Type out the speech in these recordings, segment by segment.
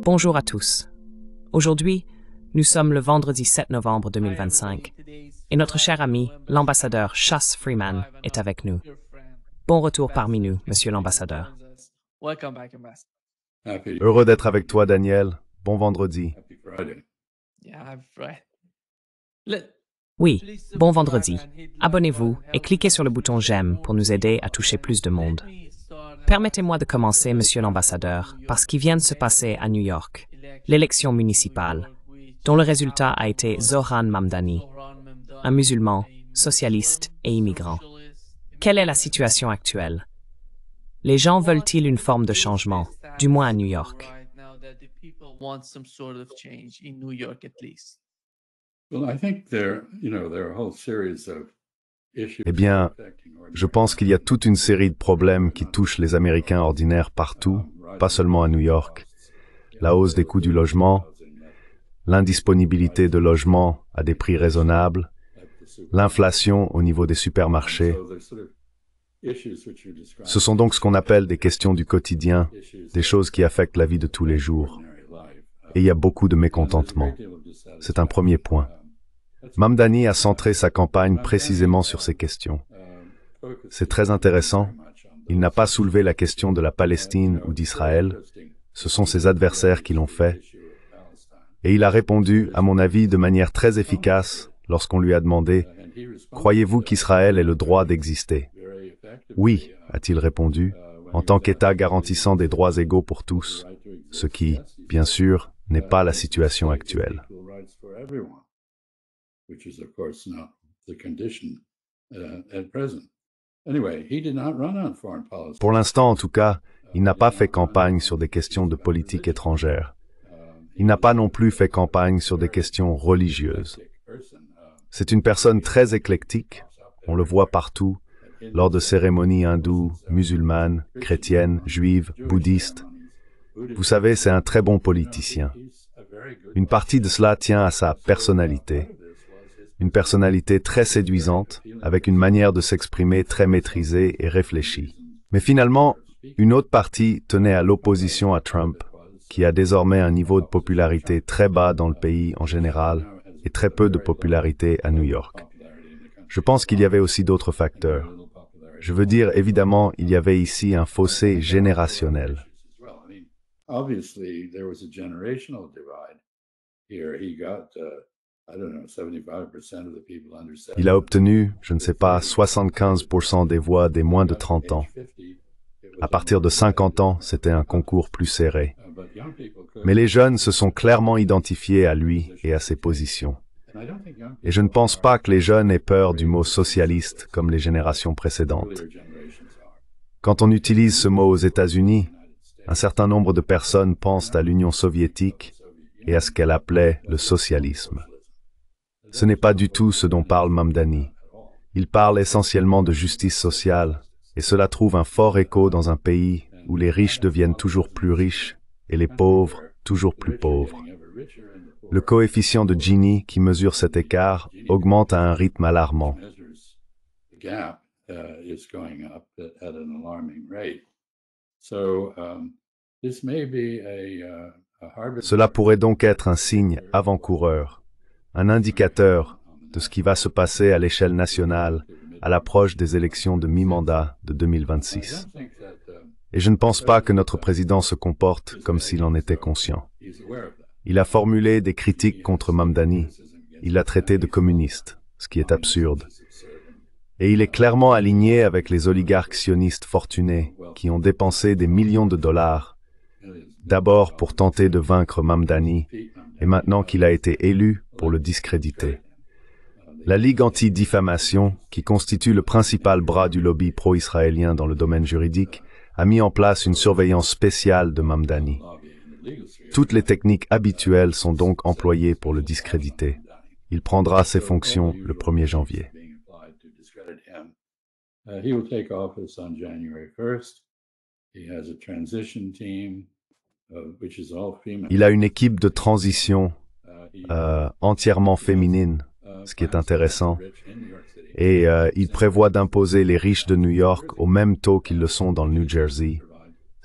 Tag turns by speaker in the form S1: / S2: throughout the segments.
S1: Bonjour à tous. Aujourd'hui, nous sommes le vendredi 7 novembre 2025 et notre cher ami, l'ambassadeur Chas Freeman, est avec nous. Bon retour parmi nous, monsieur l'ambassadeur.
S2: Heureux d'être avec toi, Daniel. Bon vendredi.
S1: Oui, bon vendredi. Abonnez-vous et cliquez sur le bouton j'aime pour nous aider à toucher plus de monde. Permettez-moi de commencer, monsieur l'ambassadeur, par ce qui vient de se passer à New York, l'élection municipale, dont le résultat a été Zohran Mamdani, un musulman, socialiste et immigrant. Quelle est la situation actuelle? Les gens veulent-ils une forme de changement, du moins à New York?
S2: Eh bien, je pense qu'il y a toute une série de problèmes qui touchent les Américains ordinaires partout, pas seulement à New York. La hausse des coûts du logement, l'indisponibilité de logements à des prix raisonnables, l'inflation au niveau des supermarchés. Ce sont donc ce qu'on appelle des questions du quotidien, des choses qui affectent la vie de tous les jours. Et il y a beaucoup de mécontentement. C'est un premier point. Mamdani a centré sa campagne précisément sur ces questions. C'est très intéressant. Il n'a pas soulevé la question de la Palestine ou d'Israël. Ce sont ses adversaires qui l'ont fait. Et il a répondu, à mon avis, de manière très efficace lorsqu'on lui a demandé « Croyez-vous qu'Israël ait le droit d'exister ?» « Oui », a-t-il répondu, en tant qu'État garantissant des droits égaux pour tous, ce qui, bien sûr, n'est pas la situation actuelle. Pour l'instant, en tout cas, il n'a pas fait campagne sur des questions de politique étrangère. Il n'a pas non plus fait campagne sur des questions religieuses. C'est une personne très éclectique, on le voit partout, lors de cérémonies hindoues, musulmanes, chrétiennes, juives, bouddhistes. Vous savez, c'est un très bon politicien. Une partie de cela tient à sa personnalité. Une personnalité très séduisante, avec une manière de s'exprimer très maîtrisée et réfléchie. Mais finalement, une autre partie tenait à l'opposition à Trump, qui a désormais un niveau de popularité très bas dans le pays en général et très peu de popularité à New York. Je pense qu'il y avait aussi d'autres facteurs. Je veux dire, évidemment, il y avait ici un fossé générationnel. Il a obtenu, je ne sais pas, 75% des voix des moins de 30 ans. À partir de 50 ans, c'était un concours plus serré. Mais les jeunes se sont clairement identifiés à lui et à ses positions. Et je ne pense pas que les jeunes aient peur du mot socialiste comme les générations précédentes. Quand on utilise ce mot aux États-Unis, un certain nombre de personnes pensent à l'Union soviétique et à ce qu'elle appelait le socialisme. Ce n'est pas du tout ce dont parle Mamdani. Il parle essentiellement de justice sociale, et cela trouve un fort écho dans un pays où les riches deviennent toujours plus riches et les pauvres toujours plus pauvres. Le coefficient de Gini, qui mesure cet écart, augmente à un rythme alarmant. Cela pourrait donc être un signe avant-coureur, un indicateur de ce qui va se passer à l'échelle nationale à l'approche des élections de mi-mandat de 2026. Et je ne pense pas que notre président se comporte comme s'il en était conscient. Il a formulé des critiques contre Mamdani. Il l'a traité de communiste, ce qui est absurde. Et il est clairement aligné avec les oligarques sionistes fortunés qui ont dépensé des millions de dollars, d'abord pour tenter de vaincre Mamdani, et maintenant qu'il a été élu pour le discréditer. La Ligue anti-diffamation, qui constitue le principal bras du lobby pro-israélien dans le domaine juridique, a mis en place une surveillance spéciale de Mamdani. Toutes les techniques habituelles sont donc employées pour le discréditer. Il prendra ses fonctions le 1er janvier. Il a une équipe de transition entièrement féminine, ce qui est intéressant. Et il prévoit d'imposer les riches de New York au même taux qu'ils le sont dans le New Jersey,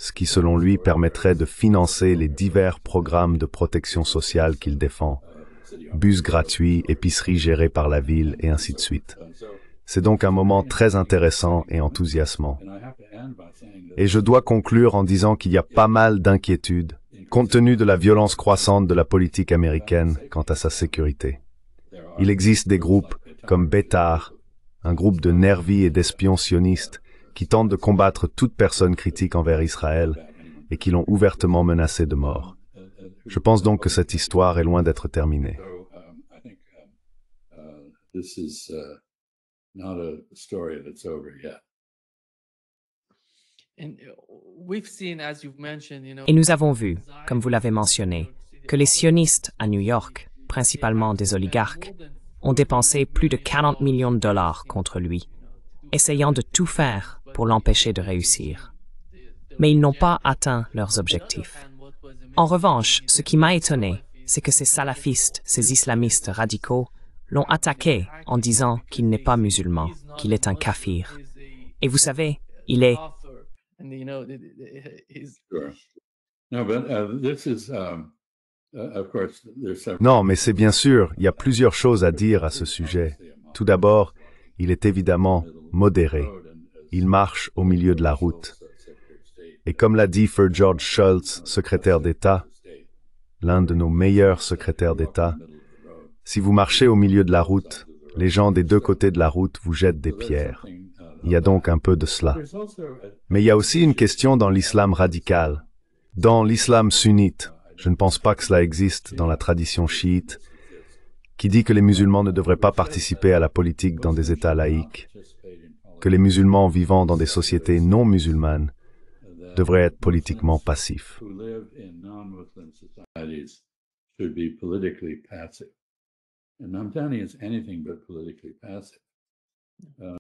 S2: ce qui selon lui permettrait de financer les divers programmes de protection sociale qu'il défend. Bus gratuits, épiceries gérées par la ville et ainsi de suite. C'est donc un moment très intéressant et enthousiasmant. Et je dois conclure en disant qu'il y a pas mal d'inquiétudes, compte tenu de la violence croissante de la politique américaine quant à sa sécurité. Il existe des groupes comme Bétar, un groupe de nervis et d'espions sionistes qui tentent de combattre toute personne critique envers Israël et qui l'ont ouvertement menacé de mort. Je pense donc que cette histoire est loin d'être terminée.
S1: Et nous avons vu, comme vous l'avez mentionné, que les sionistes à New York, principalement des oligarques, ont dépensé plus de 40 millions de dollars contre lui, essayant de tout faire pour l'empêcher de réussir. Mais ils n'ont pas atteint leurs objectifs. En revanche, ce qui m'a étonné, c'est que ces salafistes, ces islamistes radicaux, l'ont attaqué en disant qu'il n'est pas musulman, qu'il est un kafir. Et vous savez, il est...
S2: Non, mais c'est bien sûr, il y a plusieurs choses à dire à ce sujet. Tout d'abord, il est évidemment modéré. Il marche au milieu de la route. Et comme l'a dit Sir George Shultz, secrétaire d'État, l'un de nos meilleurs secrétaires d'État, si vous marchez au milieu de la route, les gens des deux côtés de la route vous jettent des pierres. Il y a donc un peu de cela. Mais il y a aussi une question dans l'islam radical. Dans l'islam sunnite, je ne pense pas que cela existe dans la tradition chiite, qui dit que les musulmans ne devraient pas participer à la politique dans des États laïques, que les musulmans vivant dans des sociétés non musulmanes devraient être politiquement passifs.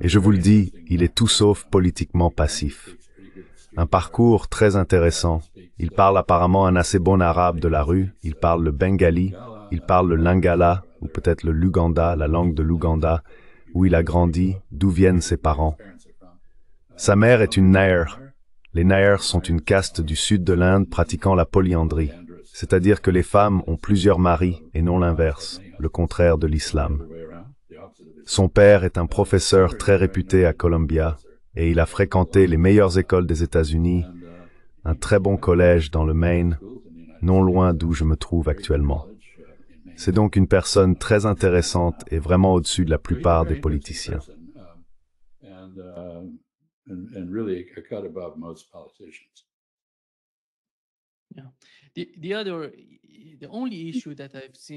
S2: Et je vous le dis, il est tout sauf politiquement passif. Un parcours très intéressant. Il parle apparemment un assez bon arabe de la rue, il parle le bengali, il parle le lingala, ou peut-être le luganda, la langue de l'Ouganda, où il a grandi, d'où viennent ses parents. Sa mère est une Nair. Les Nairs sont une caste du sud de l'Inde pratiquant la polyandrie, c'est-à-dire que les femmes ont plusieurs maris et non l'inverse, le contraire de l'islam. Son père est un professeur très réputé à Columbia et il a fréquenté les meilleures écoles des États-Unis, un très bon collège dans le Maine, non loin d'où je me trouve actuellement. C'est donc une personne très intéressante et vraiment au-dessus de la plupart des politiciens.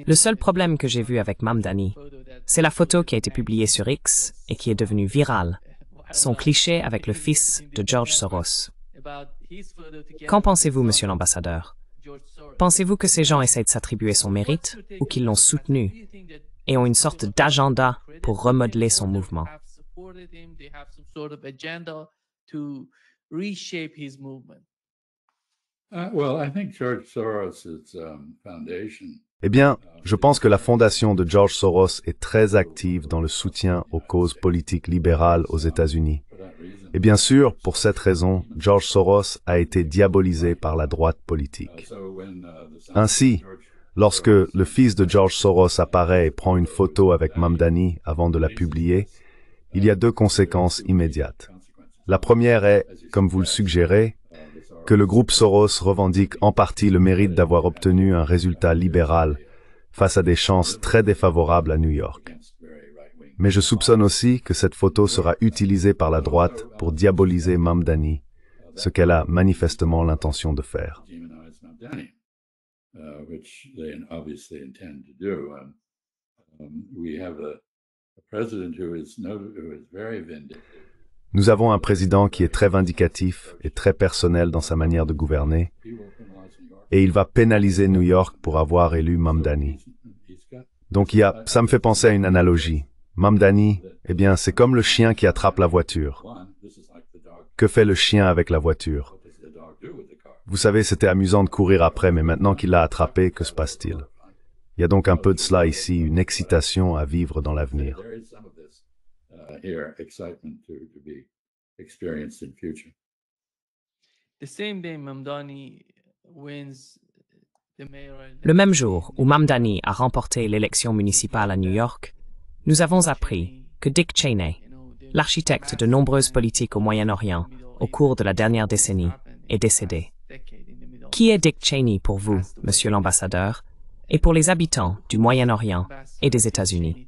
S1: Le seul problème que j'ai vu avec Mamdani, c'est la photo qui a été publiée sur X et qui est devenue virale, son cliché avec le fils de George Soros. Qu'en pensez-vous, monsieur l'ambassadeur? Pensez-vous que ces gens essaient de s'attribuer son mérite ou qu'ils l'ont soutenu et ont une sorte d'agenda pour remodeler son mouvement?
S2: Eh bien, je pense que la fondation de George Soros est très active dans le soutien aux causes politiques libérales aux États-Unis. Et bien sûr, pour cette raison, George Soros a été diabolisé par la droite politique. Ainsi, lorsque le fils de George Soros apparaît et prend une photo avec Mamdani avant de la publier, il y a deux conséquences immédiates. La première est, comme vous le suggérez, que le groupe Soros revendique en partie le mérite d'avoir obtenu un résultat libéral face à des chances très défavorables à New York. Mais je soupçonne aussi que cette photo sera utilisée par la droite pour diaboliser Mamdani, ce qu'elle a manifestement l'intention de faire. Nous avons un président qui est très vindicatif et très personnel dans sa manière de gouverner, et il va pénaliser New York pour avoir élu Mamdani. Donc ça me fait penser à une analogie. Mamdani, eh bien, c'est comme le chien qui attrape la voiture. Que fait le chien avec la voiture? Vous savez, c'était amusant de courir après, mais maintenant qu'il l'a attrapé, que se passe-t-il? Il y a donc un peu de cela ici, une excitation à vivre dans l'avenir.
S1: Le même jour où Mamdani a remporté l'élection municipale à New York, nous avons appris que Dick Cheney, l'architecte de nombreuses politiques au Moyen-Orient au cours de la dernière décennie, est décédé. Qui est Dick Cheney pour vous, monsieur l'ambassadeur, et pour les habitants du Moyen-Orient et des États-Unis?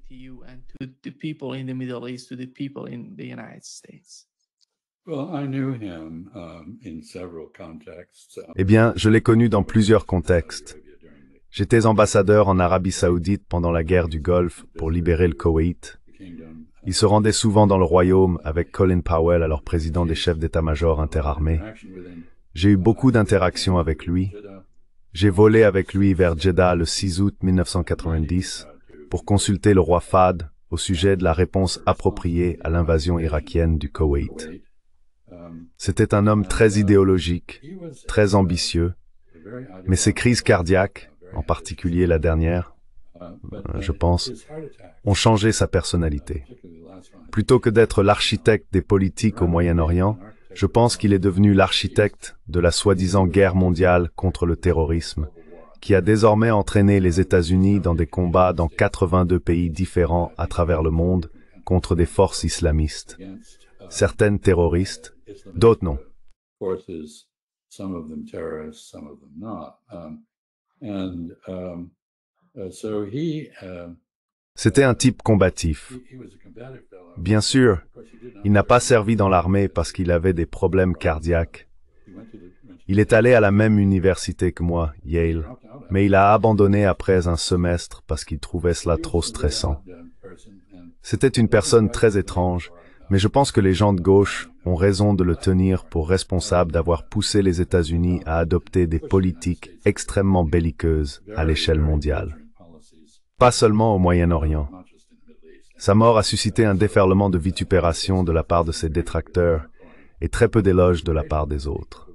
S2: Eh bien, je l'ai connu dans plusieurs contextes. J'étais ambassadeur en Arabie Saoudite pendant la guerre du Golfe pour libérer le Koweït. Il se rendait souvent dans le royaume avec Colin Powell, alors président des chefs d'état-major interarmés. J'ai eu beaucoup d'interactions avec lui. J'ai volé avec lui vers Jeddah le 6 août 1990 pour consulter le roi Fahd au sujet de la réponse appropriée à l'invasion irakienne du Koweït. C'était un homme très idéologique, très ambitieux, mais ses crises cardiaques, en particulier la dernière, je pense, ont changé sa personnalité. Plutôt que d'être l'architecte des politiques au Moyen-Orient, je pense qu'il est devenu l'architecte de la soi-disant guerre mondiale contre le terrorisme, qui a désormais entraîné les États-Unis dans des combats dans 82 pays différents à travers le monde contre des forces islamistes. Certaines terroristes, d'autres non. C'était un type combatif. Bien sûr, il n'a pas servi dans l'armée parce qu'il avait des problèmes cardiaques. Il est allé à la même université que moi, Yale, mais il a abandonné après un semestre parce qu'il trouvait cela trop stressant. C'était une personne très étrange, mais je pense que les gens de gauche ont raison de le tenir pour responsable d'avoir poussé les États-Unis à adopter des politiques extrêmement belliqueuses à l'échelle mondiale. Pas seulement au Moyen-Orient. Sa mort a suscité un déferlement de vitupération de la part de ses détracteurs et très peu d'éloges de la part des autres.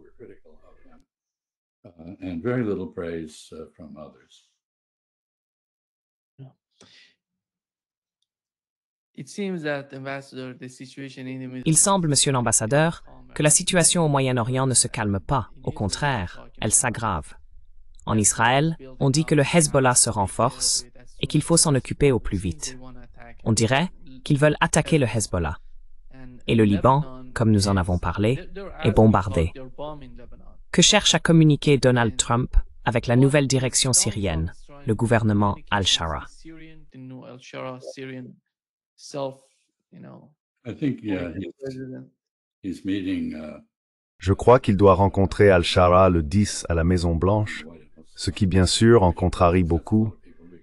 S1: Il semble, monsieur l'ambassadeur, que la situation au Moyen-Orient ne se calme pas. Au contraire, elle s'aggrave. En Israël, on dit que le Hezbollah se renforce et qu'il faut s'en occuper au plus vite. On dirait qu'ils veulent attaquer le Hezbollah. Et le Liban, comme nous en avons parlé, est bombardé. Que cherche à communiquer Donald Trump avec la nouvelle direction syrienne, le gouvernement Al-Shara?
S2: Je crois qu'il doit rencontrer Al-Shara le 10 à la Maison-Blanche, ce qui bien sûr en contrarie beaucoup,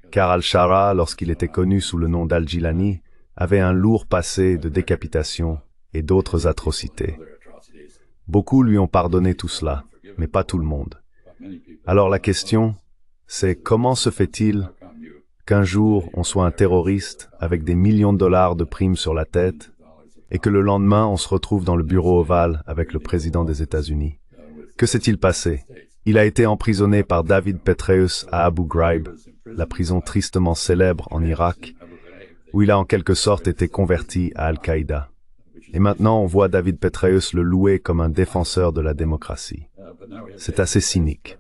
S2: car Al-Shara, lorsqu'il était connu sous le nom d'Al-Jilani, avait un lourd passé de décapitation et d'autres atrocités. Beaucoup lui ont pardonné tout cela, mais pas tout le monde. Alors la question, c'est comment se fait-il qu'un jour on soit un terroriste avec des millions de dollars de primes sur la tête et que le lendemain on se retrouve dans le bureau ovale avec le président des États-Unis? Que s'est-il passé? Il a été emprisonné par David Petraeus à Abu Ghraib, la prison tristement célèbre en Irak, où il a en quelque sorte été converti à Al-Qaïda. Et maintenant on voit David Petraeus le louer comme un défenseur de la démocratie. C'est assez cynique.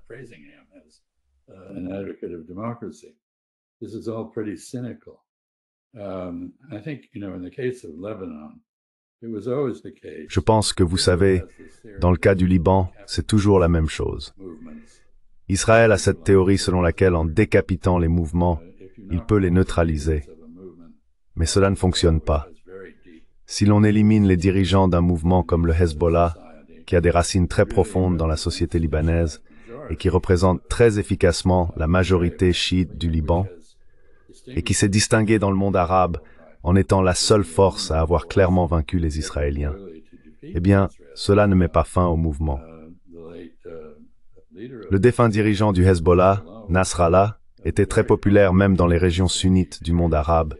S2: Je pense que vous savez, dans le cas du Liban, c'est toujours la même chose. Israël a cette théorie selon laquelle en décapitant les mouvements, il peut les neutraliser. Mais cela ne fonctionne pas. Si l'on élimine les dirigeants d'un mouvement comme le Hezbollah, qui a des racines très profondes dans la société libanaise et qui représente très efficacement la majorité chiite du Liban, et qui s'est distingué dans le monde arabe en étant la seule force à avoir clairement vaincu les Israéliens, eh bien, cela ne met pas fin au mouvement. Le défunt dirigeant du Hezbollah, Nasrallah, était très populaire même dans les régions sunnites du monde arabe,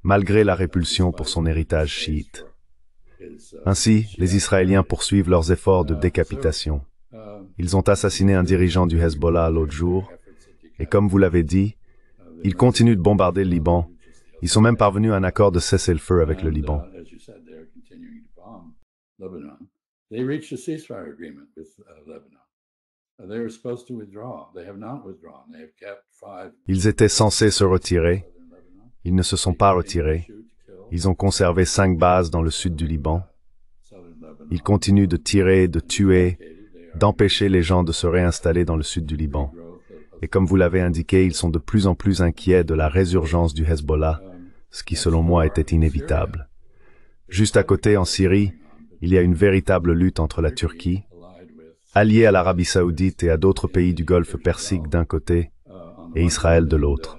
S2: malgré la répulsion pour son héritage chiite. Ainsi, les Israéliens poursuivent leurs efforts de décapitation. Ils ont assassiné un dirigeant du Hezbollah l'autre jour, et comme vous l'avez dit, ils continuent de bombarder le Liban. Ils sont même parvenus à un accord de cessez-le-feu avec le Liban.
S3: They reached a ceasefire agreement with Lebanon. They were supposed to withdraw. They have not withdrawn. They have kept 5.
S2: Ils étaient censés se retirer. Ils ne se sont pas retirés. Ils ont conservé 5 bases dans le sud du Liban. Ils continuent de tirer, de tuer, d'empêcher les gens de se réinstaller dans le sud du Liban. Et comme vous l'avez indiqué, ils sont de plus en plus inquiets de la résurgence du Hezbollah, ce qui selon moi était inévitable. Juste à côté, en Syrie, il y a une véritable lutte entre la Turquie, alliée à l'Arabie Saoudite et à d'autres pays du Golfe Persique d'un côté, et Israël de l'autre.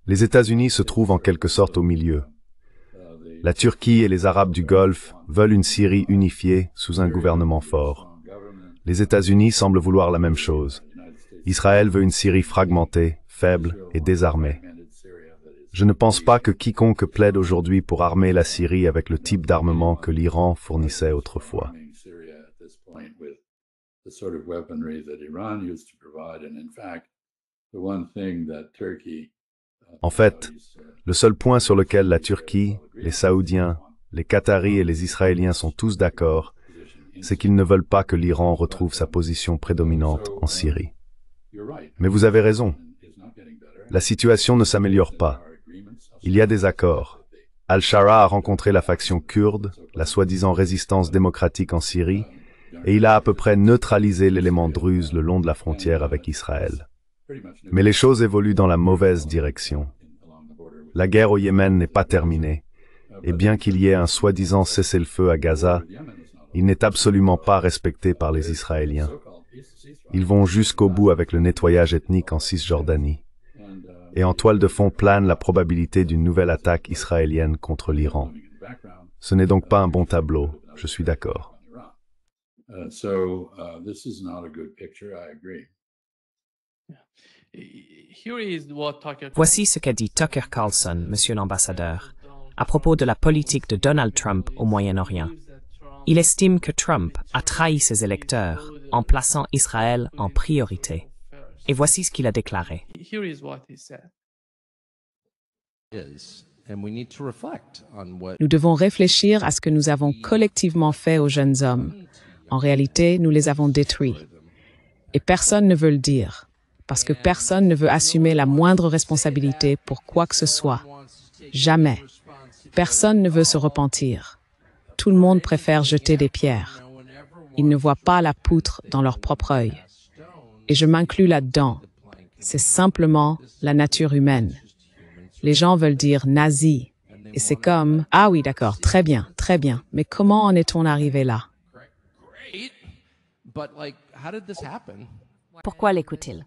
S2: Les États-Unis se trouvent en quelque sorte au milieu. La Turquie et les Arabes du Golfe veulent une Syrie unifiée sous un gouvernement fort. Les États-Unis semblent vouloir la même chose. Israël veut une Syrie fragmentée, faible et désarmée. Je ne pense pas que quiconque plaide aujourd'hui pour armer la Syrie avec le type d'armement que l'Iran fournissait autrefois. En fait, le seul point sur lequel la Turquie, les Saoudiens, les Qataris et les Israéliens sont tous d'accord, c'est qu'ils ne veulent pas que l'Iran retrouve sa position prédominante en Syrie. Mais vous avez raison. La situation ne s'améliore pas. Il y a des accords. Al-Shara a rencontré la faction kurde, la soi-disant résistance démocratique en Syrie, et il a à peu près neutralisé l'élément druze le long de la frontière avec Israël. Mais les choses évoluent dans la mauvaise direction. La guerre au Yémen n'est pas terminée, et bien qu'il y ait un soi-disant cessez-le-feu à Gaza, il n'est absolument pas respecté par les Israéliens. Ils vont jusqu'au bout avec le nettoyage ethnique en Cisjordanie. Et en toile de fond plane la probabilité d'une nouvelle attaque israélienne contre l'Iran. Ce n'est donc pas un bon tableau, je suis d'accord.
S1: Voici ce qu'a dit Tucker Carlson, monsieur l'ambassadeur, à propos de la politique de Donald Trump au Moyen-Orient. Il estime que Trump a trahi ses électeurs en plaçant Israël en priorité. Et voici ce qu'il a déclaré.
S4: Nous devons réfléchir à ce que nous avons collectivement fait aux jeunes hommes. En réalité, nous les avons détruits. Et personne ne veut le dire, parce que personne ne veut assumer la moindre responsabilité pour quoi que ce soit. Jamais. Personne ne veut se repentir. Tout le monde préfère jeter des pierres. Ils ne voient pas la poutre dans leur propre œil. Et je m'inclus là-dedans. C'est simplement la nature humaine. Les gens veulent dire nazi. Et c'est comme, ah oui, d'accord, très bien, mais comment en est-on arrivé là?
S5: Pourquoi l'écoute-t-il?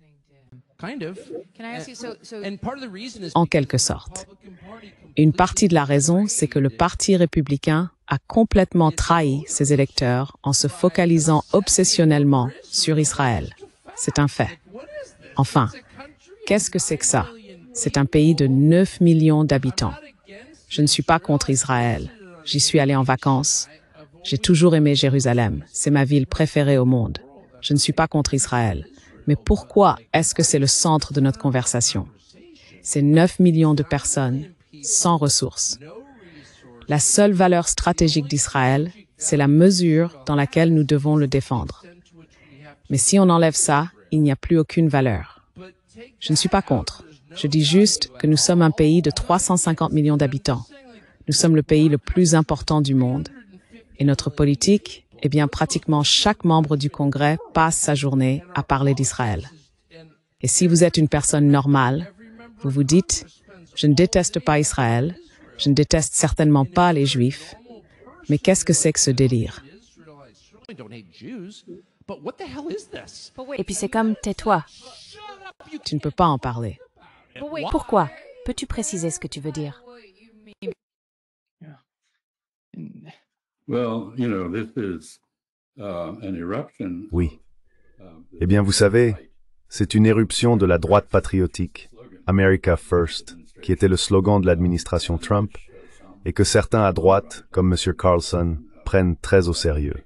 S4: En quelque sorte. Une partie de la raison, c'est que le Parti républicain a complètement trahi ses électeurs en se focalisant obsessionnellement sur Israël. C'est un fait. Enfin, qu'est-ce que c'est que ça? C'est un pays de 9 millions d'habitants. Je ne suis pas contre Israël. J'y suis allé en vacances. J'ai toujours aimé Jérusalem. C'est ma ville préférée au monde. Je ne suis pas contre Israël. Mais pourquoi est-ce que c'est le centre de notre conversation? C'est 9 millions de personnes sans ressources. La seule valeur stratégique d'Israël, c'est la mesure dans laquelle nous devons le défendre. Mais si on enlève ça, il n'y a plus aucune valeur. Je ne suis pas contre. Je dis juste que nous sommes un pays de 350 millions d'habitants. Nous sommes le pays le plus important du monde. Et notre politique, eh bien, pratiquement chaque membre du Congrès passe sa journée à parler d'Israël. Et si vous êtes une personne normale, vous vous dites, je ne déteste pas Israël, je ne déteste certainement pas les Juifs, mais qu'est-ce que c'est que ce délire?
S5: Et puis c'est comme, tais-toi.
S4: Tu ne peux pas en parler.
S5: Pourquoi? Peux-tu préciser ce que tu veux dire?
S2: Oui. Eh bien, vous savez, c'est une éruption de la droite patriotique, America First, qui était le slogan de l'administration Trump, et que certains à droite, comme M. Carlson, prennent très au sérieux.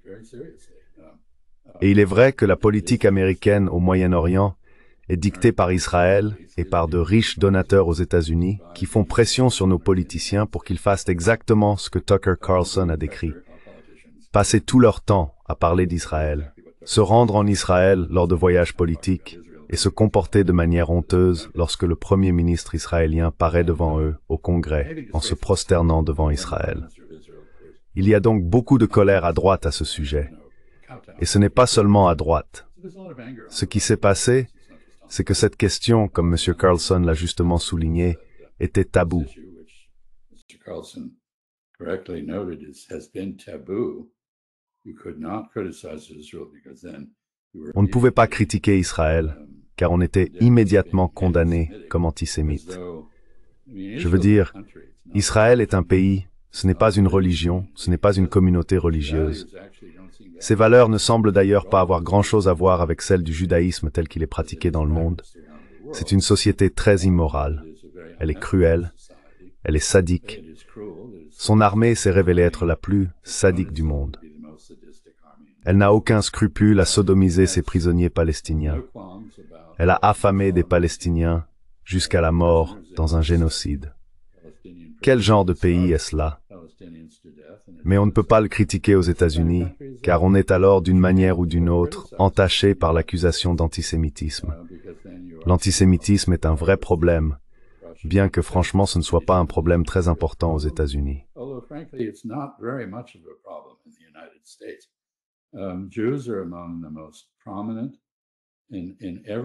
S2: Et il est vrai que la politique américaine au Moyen-Orient est dictée par Israël et par de riches donateurs aux États-Unis qui font pression sur nos politiciens pour qu'ils fassent exactement ce que Tucker Carlson a décrit. passaient tout leur temps à parler d'Israël, se rendre en Israël lors de voyages politiques et se comporter de manière honteuse lorsque le Premier ministre israélien paraît devant eux au Congrès en se prosternant devant Israël. Il y a donc beaucoup de colère à droite à ce sujet. Et ce n'est pas seulement à droite. Ce qui s'est passé, c'est que cette question, comme M. Carlson l'a justement souligné, était taboue. On ne pouvait pas critiquer Israël, car on était immédiatement condamné comme antisémite. Je veux dire, Israël est un pays, ce n'est pas une religion, ce n'est pas une communauté religieuse. Ces valeurs ne semblent d'ailleurs pas avoir grand-chose à voir avec celles du judaïsme tel qu'il est pratiqué dans le monde. C'est une société très immorale. Elle est cruelle, elle est sadique. Son armée s'est révélée être la plus sadique du monde. Elle n'a aucun scrupule à sodomiser ses prisonniers palestiniens. Elle a affamé des Palestiniens jusqu'à la mort dans un génocide. Quel genre de pays est-ce là? Mais on ne peut pas le critiquer aux États-Unis, car on est alors d'une manière ou d'une autre entaché par l'accusation d'antisémitisme. L'antisémitisme est un vrai problème, bien que franchement ce ne soit pas un problème très important aux États-Unis.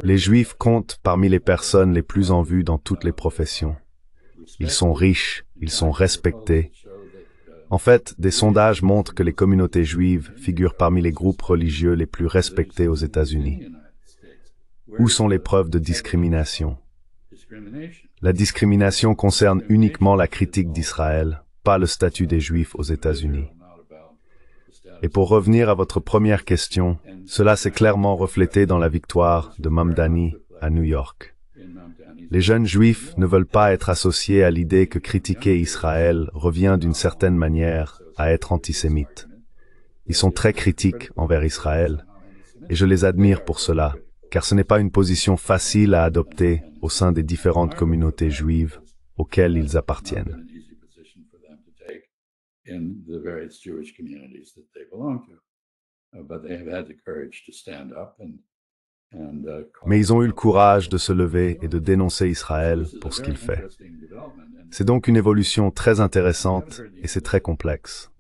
S2: Les Juifs comptent parmi les personnes les plus en vue dans toutes les professions. Ils sont riches, ils sont respectés. En fait, des sondages montrent que les communautés juives figurent parmi les groupes religieux les plus respectés aux États-Unis. Où sont les preuves de discrimination? La discrimination concerne uniquement la critique d'Israël, pas le statut des Juifs aux États-Unis. Et pour revenir à votre première question, cela s'est clairement reflété dans la victoire de Mamdani à New York. Les jeunes Juifs ne veulent pas être associés à l'idée que critiquer Israël revient d'une certaine manière à être antisémite. Ils sont très critiques envers Israël, et je les admire pour cela, car ce n'est pas une position facile à adopter au sein des différentes communautés juives auxquelles ils appartiennent. Mais ils ont eu le courage de se lever et de dénoncer Israël pour ce qu'il fait. C'est donc une évolution très intéressante et c'est très complexe.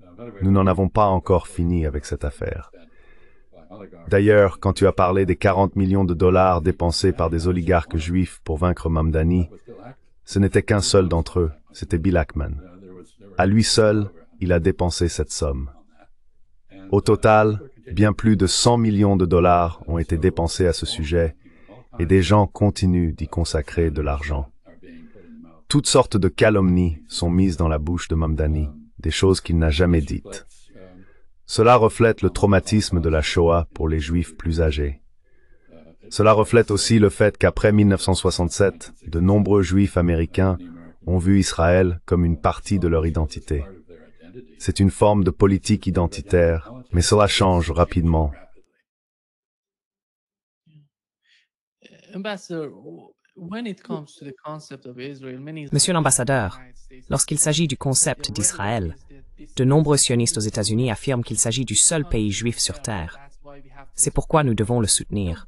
S2: Nous n'en avons pas encore fini avec cette affaire. D'ailleurs, quand tu as parlé des 40 millions de dollars dépensés par des oligarques juifs pour vaincre Mamdani, ce n'était qu'un seul d'entre eux, c'était Bill Ackman. À lui seul, il a dépensé cette somme. Au total, bien plus de 100 millions de dollars ont été dépensés à ce sujet et des gens continuent d'y consacrer de l'argent. Toutes sortes de calomnies sont mises dans la bouche de Mamdani, des choses qu'il n'a jamais dites. Cela reflète le traumatisme de la Shoah pour les Juifs plus âgés. Cela reflète aussi le fait qu'après 1967, de nombreux Juifs américains ont vu Israël comme une partie de leur identité. C'est une forme de politique identitaire, mais cela change rapidement.
S1: Monsieur l'ambassadeur, lorsqu'il s'agit du concept d'Israël, de nombreux sionistes aux États-Unis affirment qu'il s'agit du seul pays juif sur Terre. C'est pourquoi nous devons le soutenir.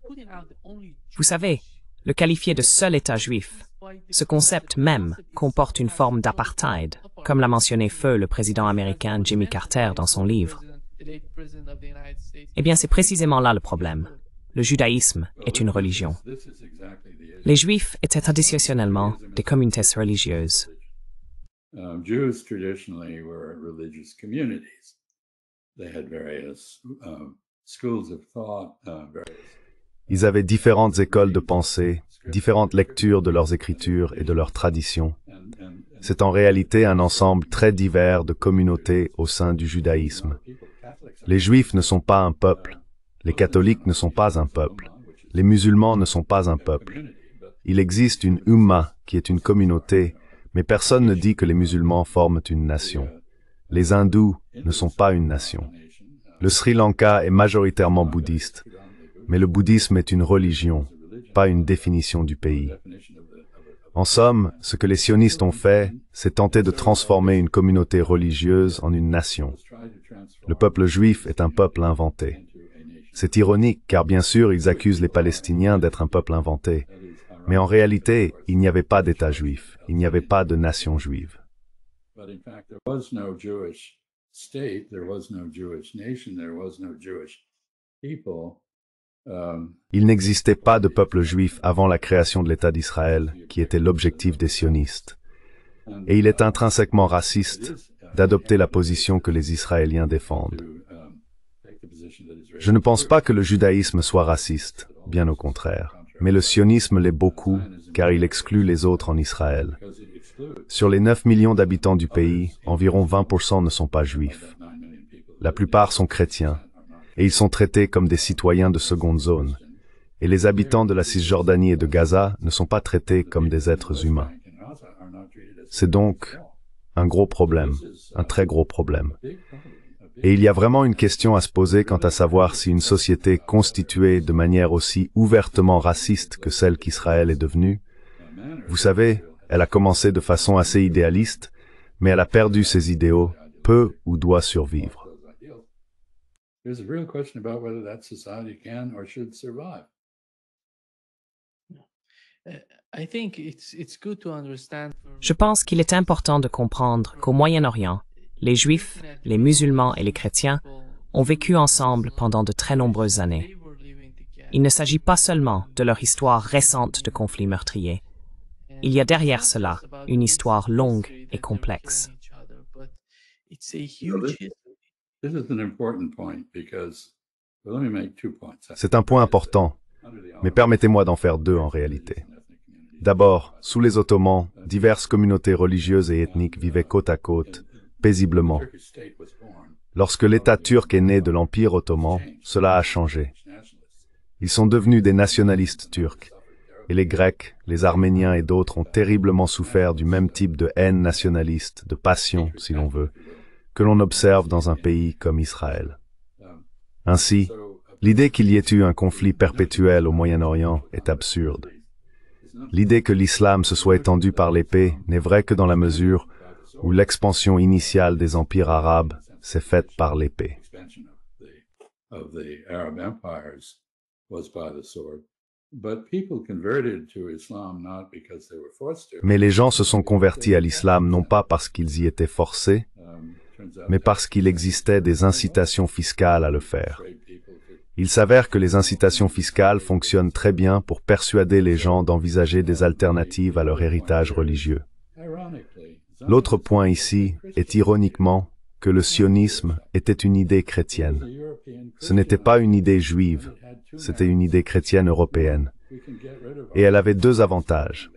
S1: Vous savez, le qualifier de seul État juif, ce concept même comporte une forme d'apartheid, comme l'a mentionné feu le président américain Jimmy Carter dans son livre. Eh bien, c'est précisément là le problème. Le judaïsme est une religion. Les Juifs étaient traditionnellement des communautés religieuses.
S3: Jews traditionally were religious communities. They had various schools of thought,
S2: Ils avaient différentes écoles de pensée, différentes lectures de leurs écritures et de leurs traditions. C'est en réalité un ensemble très divers de communautés au sein du judaïsme. Les Juifs ne sont pas un peuple, les catholiques ne sont pas un peuple, les musulmans ne sont pas un peuple. Il existe une Ummah qui est une communauté, mais personne ne dit que les musulmans forment une nation. Les hindous ne sont pas une nation. Le Sri Lanka est majoritairement bouddhiste, mais le bouddhisme est une religion, pas une définition du pays. En somme, ce que les sionistes ont fait, c'est tenter de transformer une communauté religieuse en une nation. le peuple juif est un peuple inventé. C'est ironique car bien sûr ils accusent les Palestiniens d'être un peuple inventé. Mais en réalité, il n'y avait pas d'État juif, il n'y avait pas de nation juive. Il n'existait pas de peuple juif avant la création de l'État d'Israël, qui était l'objectif des sionistes. Et il est intrinsèquement raciste d'adopter la position que les Israéliens défendent. Je ne pense pas que le judaïsme soit raciste, bien au contraire. Mais le sionisme l'est beaucoup, car il exclut les autres en Israël. Sur les 9 millions d'habitants du pays, environ 20% ne sont pas juifs. La plupart sont chrétiens, et ils sont traités comme des citoyens de seconde zone. Et les habitants de la Cisjordanie et de Gaza ne sont pas traités comme des êtres humains. C'est donc un gros problème, un très gros problème. Et il y a vraiment une question à se poser quant à savoir si une société constituée de manière aussi ouvertement raciste que celle qu'Israël est devenue, vous savez, elle a commencé de façon assez idéaliste, mais elle a perdu ses idéaux, peut ou doit survivre.
S1: Je pense qu'il est important de comprendre qu'au Moyen-Orient, les Juifs, les musulmans et les chrétiens ont vécu ensemble pendant de très nombreuses années. Il ne s'agit pas seulement de leur histoire récente de conflits meurtriers. Il y a derrière cela une histoire longue et complexe.
S2: C'est un point important, mais permettez-moi d'en faire deux en réalité. D'abord, sous les Ottomans, diverses communautés religieuses et ethniques vivaient côte à côte, paisiblement. Lorsque l'État turc est né de l'Empire ottoman, cela a changé. Ils sont devenus des nationalistes turcs, et les Grecs, les Arméniens et d'autres ont terriblement souffert du même type de haine nationaliste, de passion, si l'on veut, que l'on observe dans un pays comme Israël. Ainsi, l'idée qu'il y ait eu un conflit perpétuel au Moyen-Orient est absurde. L'idée que l'islam se soit étendu par l'épée n'est vraie que dans la mesure où l'expansion initiale des empires arabes s'est faite par l'épée. Mais les gens se sont convertis à l'islam non pas parce qu'ils y étaient forcés, mais parce qu'il existait des incitations fiscales à le faire. Il s'avère que les incitations fiscales fonctionnent très bien pour persuader les gens d'envisager des alternatives à leur héritage religieux. L'autre point ici est ironiquement que le sionisme était une idée chrétienne. Ce n'était pas une idée juive, c'était une idée chrétienne européenne. Et elle avait deux avantages.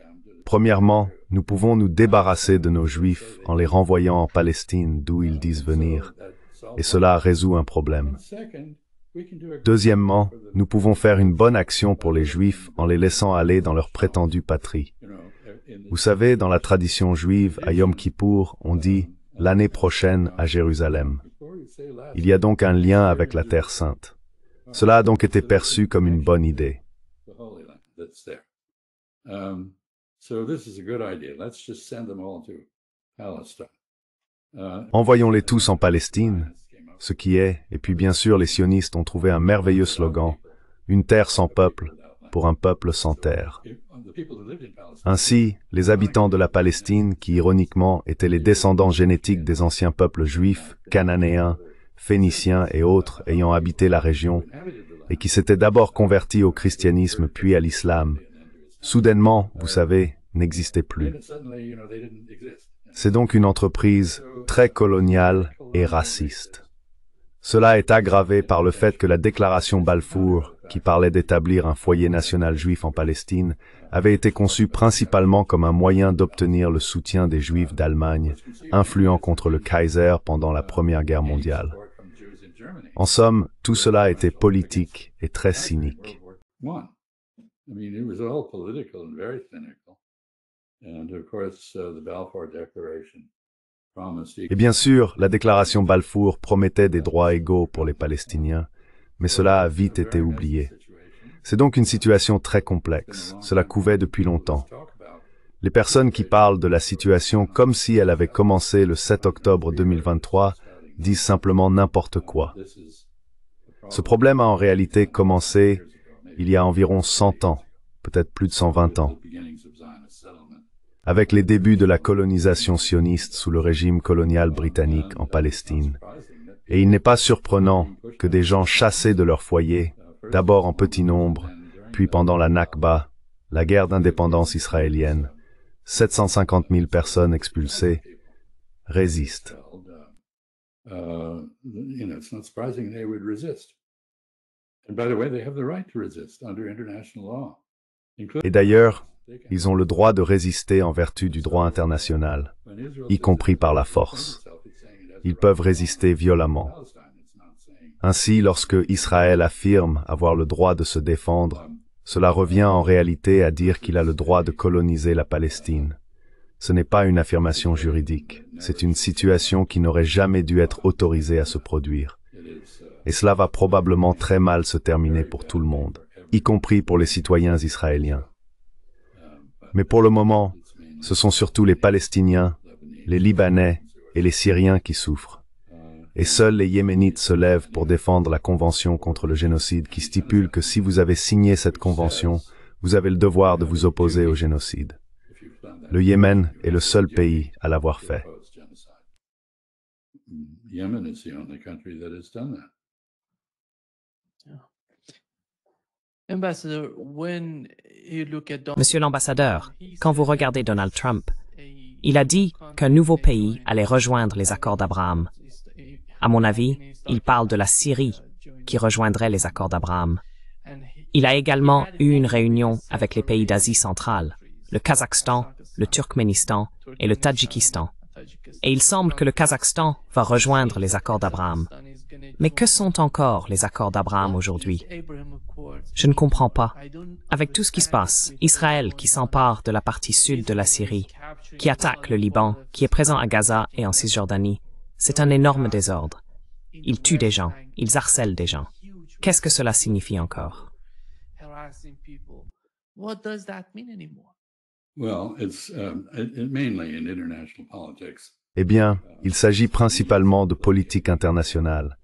S2: Premièrement, nous pouvons nous débarrasser de nos juifs en les renvoyant en Palestine d'où ils disent venir, et cela résout un problème. Deuxièmement, nous pouvons faire une bonne action pour les juifs en les laissant aller dans leur prétendue patrie. Vous savez, dans la tradition juive, à Yom Kippour, on dit « l'année prochaine à Jérusalem ». Il y a donc un lien avec la Terre Sainte. Cela a donc été perçu comme une bonne idée. Envoyons-les tous en Palestine, ce qui est, et puis bien sûr les sionistes ont trouvé un merveilleux slogan, « Une terre sans peuple, pour un peuple sans terre ». Ainsi, les habitants de la Palestine, qui ironiquement étaient les descendants génétiques des anciens peuples juifs, cananéens, phéniciens et autres ayant habité la région, et qui s'étaient d'abord convertis au christianisme puis à l'islam, soudainement, vous savez, n'existaient plus. C'est donc une entreprise très coloniale et raciste. Cela est aggravé par le fait que la déclaration Balfour, qui parlait d'établir un foyer national juif en Palestine, avait été conçue principalement comme un moyen d'obtenir le soutien des Juifs d'Allemagne, influents contre le Kaiser pendant la Première Guerre mondiale. En somme, tout cela était politique et très cynique. Et bien sûr, la déclaration Balfour promettait des droits égaux pour les Palestiniens, mais cela a vite été oublié. C'est donc une situation très complexe, cela couvait depuis longtemps. Les personnes qui parlent de la situation comme si elle avait commencé le 7 octobre 2023 disent simplement n'importe quoi. Ce problème a en réalité commencé il y a environ 100 ans, peut-être plus de 120 ans, avec les débuts de la colonisation sioniste sous le régime colonial britannique en Palestine. Et il n'est pas surprenant que des gens chassés de leur foyer, d'abord en petit nombre, puis pendant la Nakba, la guerre d'indépendance israélienne, 750 000 personnes expulsées, résistent. Et d'ailleurs, ils ont le droit de résister en vertu du droit international, y compris par la force. Ils peuvent résister violemment. Ainsi, lorsque Israël affirme avoir le droit de se défendre, cela revient en réalité à dire qu'il a le droit de coloniser la Palestine. Ce n'est pas une affirmation juridique, c'est une situation qui n'aurait jamais dû être autorisée à se produire. Et cela va probablement très mal se terminer pour tout le monde, y compris pour les citoyens israéliens. Mais pour le moment, ce sont surtout les Palestiniens, les Libanais et les Syriens qui souffrent. Et seuls les Yéménites se lèvent pour défendre la Convention contre le génocide qui stipule que si vous avez signé cette convention, vous avez le devoir de vous opposer au génocide. Le Yémen est le seul pays à l'avoir fait.
S1: Monsieur l'ambassadeur, quand vous regardez Donald Trump, il a dit qu'un nouveau pays allait rejoindre les accords d'Abraham. À mon avis, il parle de la Syrie qui rejoindrait les accords d'Abraham. Il a également eu une réunion avec les pays d'Asie centrale, le Kazakhstan, le Turkménistan et le Tadjikistan. Et il semble que le Kazakhstan va rejoindre les accords d'Abraham. Mais que sont encore les accords d'Abraham aujourd'hui? Je ne comprends pas. Avec tout ce qui se passe, Israël qui s'empare de la partie sud de la Syrie, qui attaque le Liban, qui est présent à Gaza et en Cisjordanie, c'est un énorme désordre. Ils tuent des gens, ils harcèlent des gens. Qu'est-ce que cela signifie encore?
S2: Eh bien, il s'agit principalement de politique internationale.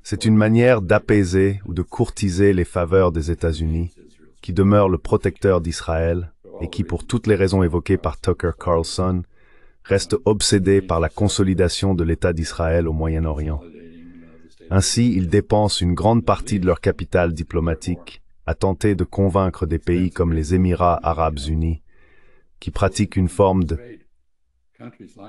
S2: C'est une manière d'apaiser ou de courtiser les faveurs des États-Unis, qui demeurent le protecteur d'Israël et qui, pour toutes les raisons évoquées par Tucker Carlson, reste obsédé par la consolidation de l'État d'Israël au Moyen-Orient. Ainsi, ils dépensent une grande partie de leur capital diplomatique à tenter de convaincre des pays comme les Émirats arabes unis, qui pratiquent une forme de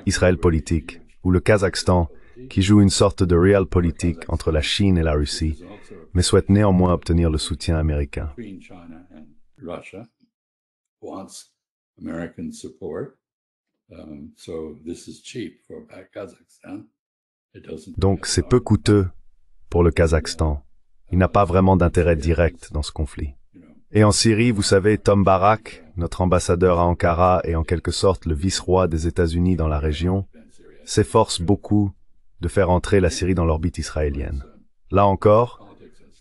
S2: Israël politique, ou le Kazakhstan, qui joue une sorte de real politique entre la Chine et la Russie, mais souhaite néanmoins obtenir le soutien américain. Donc c'est peu coûteux pour le Kazakhstan. Il n'a pas vraiment d'intérêt direct dans ce conflit. Et en Syrie, vous savez, Tom Barak, notre ambassadeur à Ankara et en quelque sorte le vice-roi des États-Unis dans la région, s'efforce beaucoup de faire entrer la Syrie dans l'orbite israélienne. Là encore,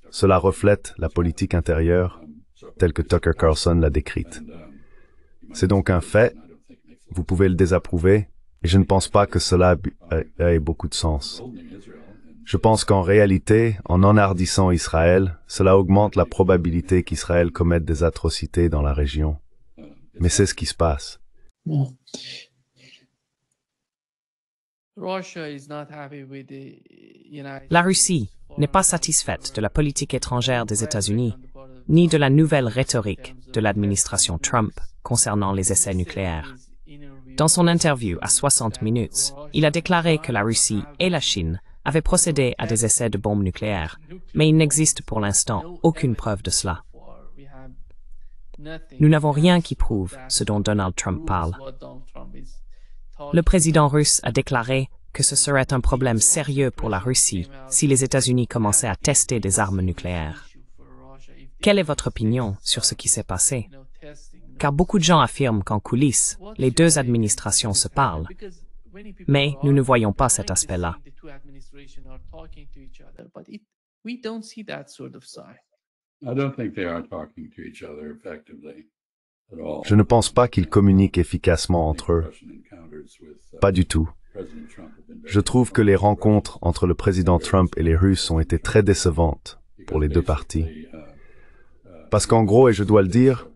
S2: cela reflète la politique intérieure telle que Tucker Carlson l'a décrite. C'est donc un fait, vous pouvez le désapprouver, et je ne pense pas que cela ait beaucoup de sens. Je pense qu'en réalité, en enhardissant Israël, cela augmente la probabilité qu'Israël commette des atrocités dans la région. Mais c'est ce qui se passe.
S1: La Russie n'est pas satisfaite de la politique étrangère des États-Unis, ni de la nouvelle rhétorique de l'administration Trump concernant les essais nucléaires. Dans son interview à 60 minutes, il a déclaré que la Russie et la Chine avaient procédé à des essais de bombes nucléaires, mais il n'existe pour l'instant aucune preuve de cela. Nous n'avons rien qui prouve ce dont Donald Trump parle. Le président russe a déclaré que ce serait un problème sérieux pour la Russie si les États-Unis commençaient à tester des armes nucléaires. Quelle est votre opinion sur ce qui s'est passé? Car beaucoup de gens affirment qu'en coulisses, les deux administrations se parlent. Mais nous ne voyons pas cet aspect-là.
S2: Je ne pense pas qu'ils communiquent efficacement entre eux. Pas du tout. Je trouve que les rencontres entre le président Trump et les Russes ont été très décevantes pour les deux parties. Parce qu'en gros, et je dois le dire,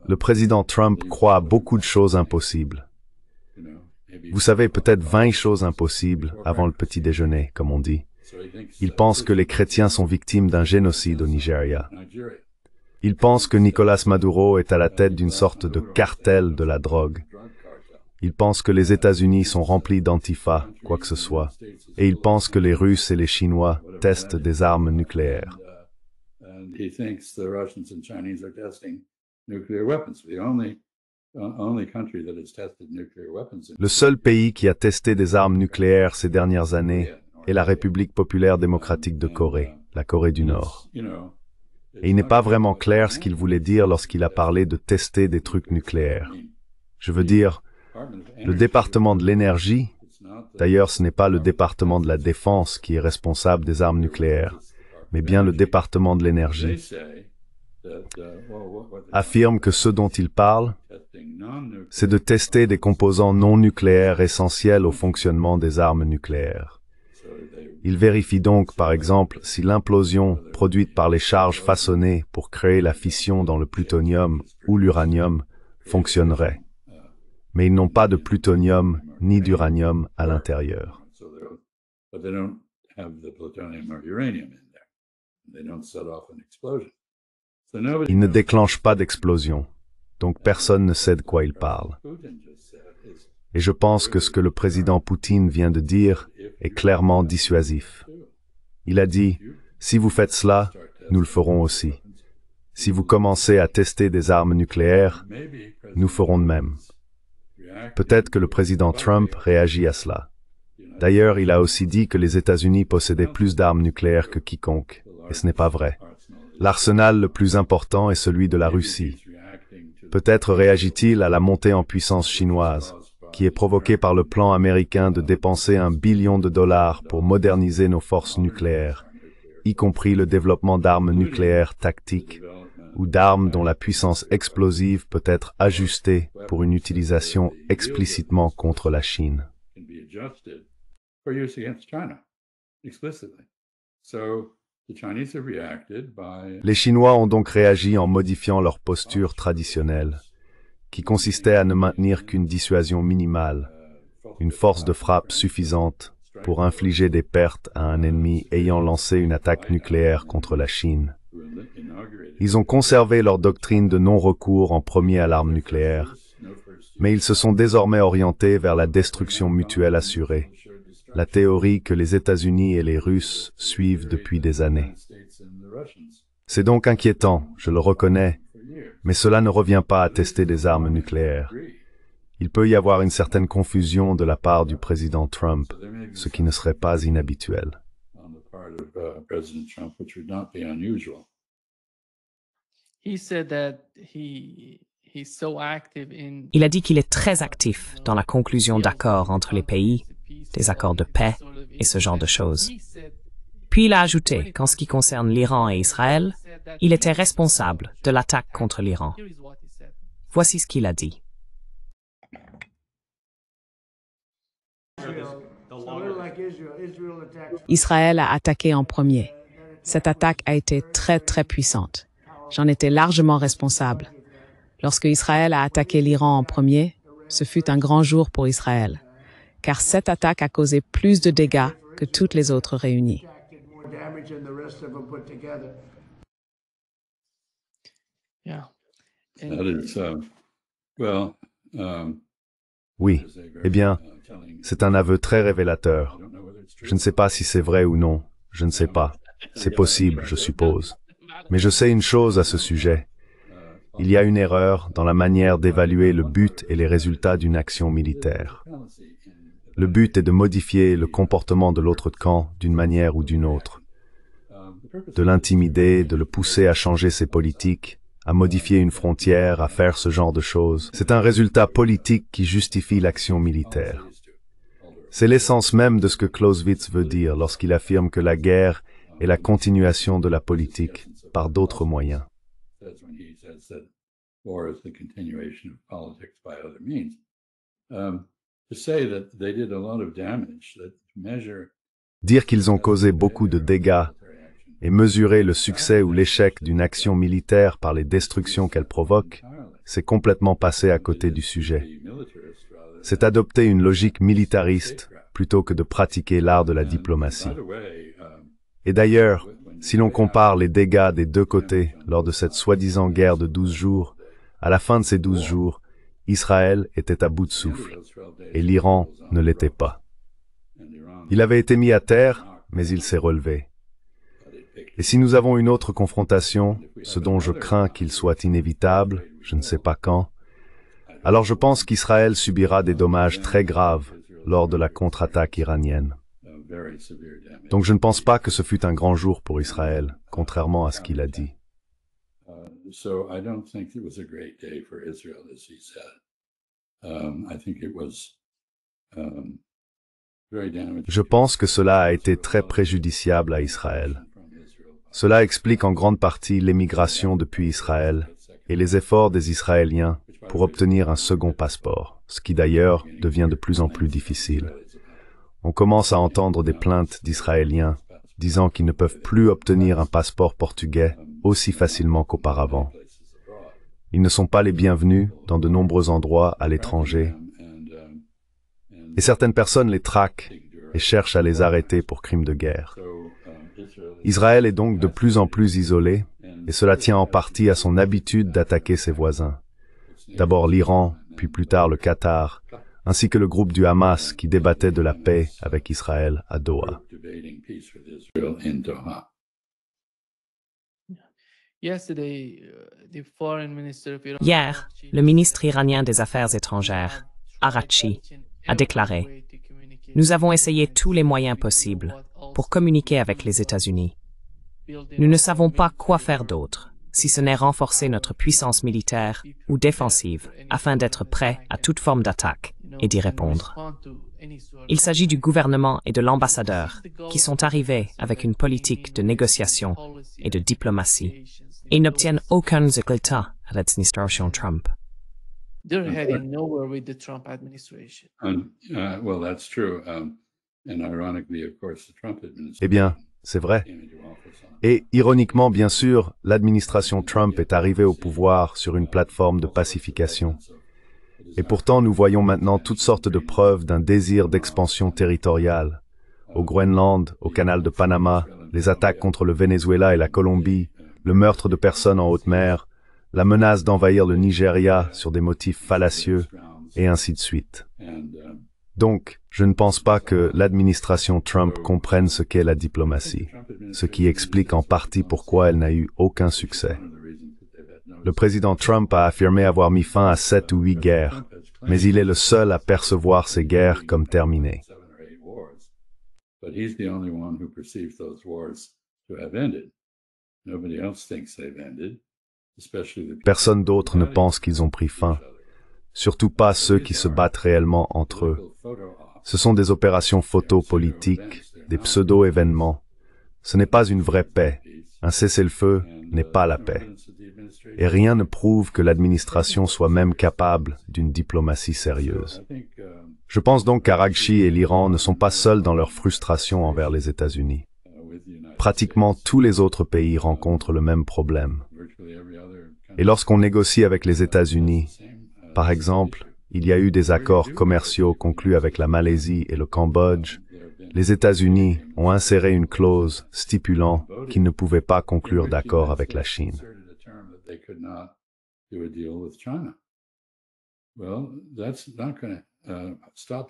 S2: le président Trump croit à beaucoup de choses impossibles. Vous savez, peut-être 20 choses impossibles avant le petit déjeuner, comme on dit. Il pense que les chrétiens sont victimes d'un génocide au Nigeria. Il pense que Nicolás Maduro est à la tête d'une sorte de cartel de la drogue. Il pense que les États-Unis sont remplis d'antifa, quoi que ce soit. Et il pense que les Russes et les Chinois testent des armes nucléaires. Le seul pays qui a testé des armes nucléaires ces dernières années est la République populaire démocratique de Corée, la Corée du Nord. Et il n'est pas vraiment clair ce qu'il voulait dire lorsqu'il a parlé de tester des trucs nucléaires. Je veux dire, le département de l'énergie, d'ailleurs ce n'est pas le département de la défense qui est responsable des armes nucléaires, mais bien le département de l'énergie, affirme que ce dont il parle, c'est de tester des composants non nucléaires essentiels au fonctionnement des armes nucléaires. Il vérifie donc, par exemple, si l'implosion produite par les charges façonnées pour créer la fission dans le plutonium ou l'uranium fonctionnerait. Mais ils n'ont pas de plutonium ni d'uranium à l'intérieur. Ils ne déclenchent pas d'explosion, donc personne ne sait de quoi il parle. Et je pense que ce que le président Poutine vient de dire est clairement dissuasif. Il a dit, si vous faites cela, nous le ferons aussi. Si vous commencez à tester des armes nucléaires, nous ferons de même. Peut-être que le président Trump réagit à cela. D'ailleurs, il a aussi dit que les États-Unis possédaient plus d'armes nucléaires que quiconque, et ce n'est pas vrai. L'arsenal le plus important est celui de la Russie. Peut-être réagit-il à la montée en puissance chinoise, qui est provoquée par le plan américain de dépenser $1 billion pour moderniser nos forces nucléaires, y compris le développement d'armes nucléaires tactiques ou d'armes dont la puissance explosive peut être ajustée pour une utilisation explicitement contre la Chine. Les Chinois ont donc réagi en modifiant leur posture traditionnelle, qui consistait à ne maintenir qu'une dissuasion minimale, une force de frappe suffisante pour infliger des pertes à un ennemi ayant lancé une attaque nucléaire contre la Chine. Ils ont conservé leur doctrine de non-recours en premier à l'arme nucléaire, mais ils se sont désormais orientés vers la destruction mutuelle assurée, la théorie que les États-Unis et les Russes suivent depuis des années. C'est donc inquiétant, je le reconnais, mais cela ne revient pas à tester des armes nucléaires. Il peut y avoir une certaine confusion de la part du président Trump, ce qui ne serait pas inhabituel.
S1: Il a dit qu'il est très actif dans la conclusion d'accords entre les pays, des accords de paix et ce genre de choses. Puis il a ajouté qu'en ce qui concerne l'Iran et Israël, il était responsable de l'attaque contre l'Iran. Voici ce qu'il a dit.
S4: Israël a attaqué en premier. Cette attaque a été très puissante. J'en étais largement responsable. Lorsque Israël a attaqué l'Iran en premier, ce fut un grand jour pour Israël, car cette attaque a causé plus de dégâts que toutes les autres réunies.
S2: Oui, eh bien, c'est un aveu très révélateur. Je ne sais pas si c'est vrai ou non, je ne sais pas. C'est possible, je suppose. Mais je sais une chose à ce sujet. Il y a une erreur dans la manière d'évaluer le but et les résultats d'une action militaire. Le but est de modifier le comportement de l'autre camp d'une manière ou d'une autre, de l'intimider, de le pousser à changer ses politiques, à modifier une frontière, à faire ce genre de choses. C'est un résultat politique qui justifie l'action militaire. C'est l'essence même de ce que Clausewitz veut dire lorsqu'il affirme que la guerre est la continuation de la politique par d'autres moyens.
S3: To say that they did a lot of damage, that measure
S2: Dire qu'ils ont causé beaucoup de dégâts et mesurer le succès ou l'échec d'une action militaire par les destructions qu'elle provoque, c'est complètement passer à côté du sujet. C'est adopter une logique militariste plutôt que de pratiquer l'art de la diplomatie. Et d'ailleurs, si l'on compare les dégâts des deux côtés lors de cette soi-disant guerre de 12 jours, à la fin de ces 12 jours, Israël était à bout de souffle, et l'Iran ne l'était pas. Il avait été mis à terre, mais il s'est relevé. Et si nous avons une autre confrontation, ce dont je crains qu'il soit inévitable, je ne sais pas quand, alors je pense qu'Israël subira des dommages très graves lors de la contre-attaque iranienne. Donc je ne pense pas que ce fut un grand jour pour Israël, contrairement à ce qu'il a dit.
S3: So I don't think it was a great day for Israel, as he said. I think it was very damaging.
S2: Je pense que cela a été très préjudiciable à Israël. Cela explique en grande partie l'émigration depuis Israël et les efforts des Israéliens pour obtenir un second passeport, ce qui d'ailleurs devient de plus en plus difficile. On commence à entendre des plaintes d'Israéliens disant qu'ils ne peuvent plus obtenir un passeport portugais aussi facilement qu'auparavant. Ils ne sont pas les bienvenus dans de nombreux endroits à l'étranger. Et certaines personnes les traquent et cherchent à les arrêter pour crimes de guerre. Israël est donc de plus en plus isolé, et cela tient en partie à son habitude d'attaquer ses voisins. D'abord l'Iran, puis plus tard le Qatar, ainsi que le groupe du Hamas qui débattait de la paix avec Israël à Doha.
S1: Hier, le ministre iranien des Affaires étrangères, Araghchi, a déclaré « Nous avons essayé tous les moyens possibles pour communiquer avec les États-Unis. Nous ne savons pas quoi faire d'autre, si ce n'est renforcer notre puissance militaire ou défensive afin d'être prêts à toute forme d'attaque et d'y répondre. » Il s'agit du gouvernement et de l'ambassadeur qui sont arrivés avec une politique de négociation et de diplomatie. Ils n'obtiennent aucun résultat à l'administration Trump.
S6: They're heading nowhere with the Trump administration.
S3: Well, that's true. And ironically, of course, the Trump administration.
S2: Eh bien, c'est vrai. Et ironiquement, bien sûr, l'administration Trump est arrivée au pouvoir sur une plateforme de pacification. Et pourtant, nous voyons maintenant toutes sortes de preuves d'un désir d'expansion territoriale. Au Groenland, au canal de Panama, les attaques contre le Venezuela et la Colombie, le meurtre de personnes en haute mer, la menace d'envahir le Nigeria sur des motifs fallacieux, et ainsi de suite. Donc, je ne pense pas que l'administration Trump comprenne ce qu'est la diplomatie, ce qui explique en partie pourquoi elle n'a eu aucun succès. Le président Trump a affirmé avoir mis fin à 7 ou 8 guerres, mais il est le seul à percevoir ces guerres comme terminées. Personne d'autre ne pense qu'ils ont pris fin, surtout pas ceux qui se battent réellement entre eux. Ce sont des opérations photo-politiques, des pseudo-événements. Ce n'est pas une vraie paix. Un cessez-le-feu n'est pas la paix. Et rien ne prouve que l'administration soit même capable d'une diplomatie sérieuse. Je pense donc qu'Araghchi et l'Iran ne sont pas seuls dans leur frustration envers les États-Unis. Pratiquement tous les autres pays rencontrent le même problème. Et lorsqu'on négocie avec les États-Unis, par exemple, il y a eu des accords commerciaux conclus avec la Malaisie et le Cambodge, les États-Unis ont inséré une clause stipulant qu'ils ne pouvaient pas conclure d'accord avec la Chine.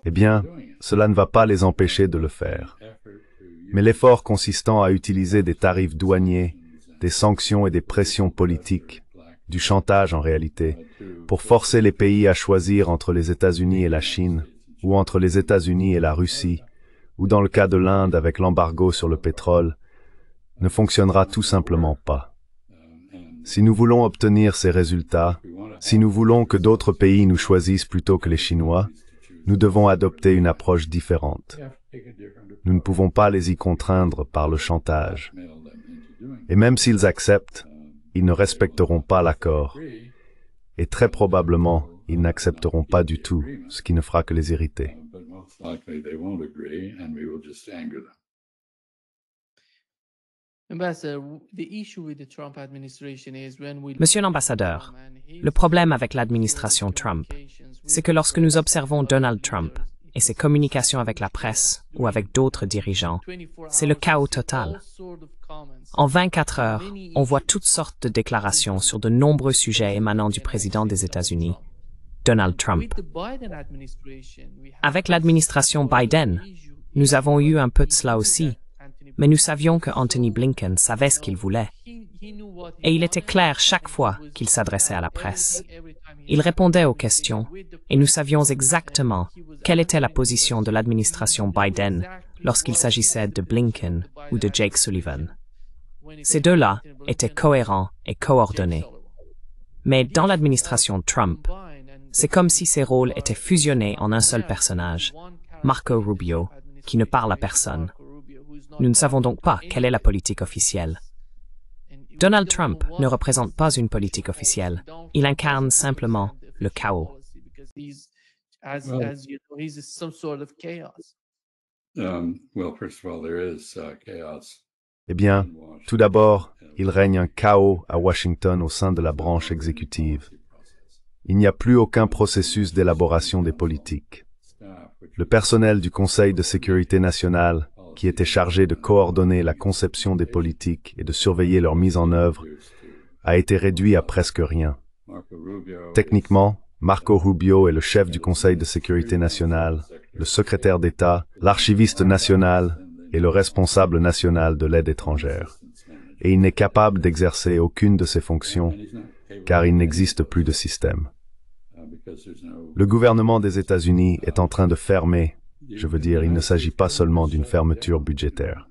S2: Eh bien, cela ne va pas les empêcher de le faire. Mais l'effort consistant à utiliser des tarifs douaniers, des sanctions et des pressions politiques, du chantage en réalité, pour forcer les pays à choisir entre les États-Unis et la Chine, ou entre les États-Unis et la Russie, ou dans le cas de l'Inde avec l'embargo sur le pétrole, ne fonctionnera tout simplement pas. Si nous voulons obtenir ces résultats, si nous voulons que d'autres pays nous choisissent plutôt que les Chinois, nous devons adopter une approche différente. Nous ne pouvons pas les y contraindre par le chantage. Et même s'ils acceptent, ils ne respecteront pas l'accord. et très probablement, ils n'accepteront pas du tout, ce qui ne fera que les irriter.
S3: But most likely they won't agree, and we will just anger them.
S1: Monsieur l'ambassadeur, le problème avec l'administration Trump, c'est que lorsque nous observons Donald Trump et ses communications avec la presse ou avec d'autres dirigeants, c'est le chaos total. En 24 heures, on voit toutes sortes de déclarations sur de nombreux sujets émanant du président des États-Unis, Donald Trump. Avec l'administration Biden, nous avons eu un peu de cela aussi, mais nous savions que Anthony Blinken savait ce qu'il voulait. Et il était clair chaque fois qu'il s'adressait à la presse. Il répondait aux questions, et nous savions exactement quelle était la position de l'administration Biden lorsqu'il s'agissait de Blinken ou de Jake Sullivan. Ces deux-là étaient cohérents et coordonnés. Mais dans l'administration Trump, c'est comme si ces rôles étaient fusionnés en un seul personnage, Marco Rubio, qui ne parle à personne. Nous ne savons donc pas quelle est la politique officielle. Donald Trump ne représente pas une politique officielle. Il incarne simplement le chaos.
S3: Well, first of all, there is chaos.
S2: Eh bien, tout d'abord, il règne un chaos à Washington au sein de la branche exécutive. Il n'y a plus aucun processus d'élaboration des politiques. Le personnel du Conseil de sécurité nationale, qui était chargé de coordonner la conception des politiques et de surveiller leur mise en œuvre, a été réduit à presque rien. Techniquement, Marco Rubio est le chef du Conseil de sécurité nationale, le secrétaire d'État, l'archiviste national et le responsable national de l'aide étrangère. Et il n'est capable d'exercer aucune de ces fonctions, car il n'existe plus de système. Le gouvernement des États-Unis est en train de fermer. Je veux dire, il ne s'agit pas seulement d'une fermeture budgétaire.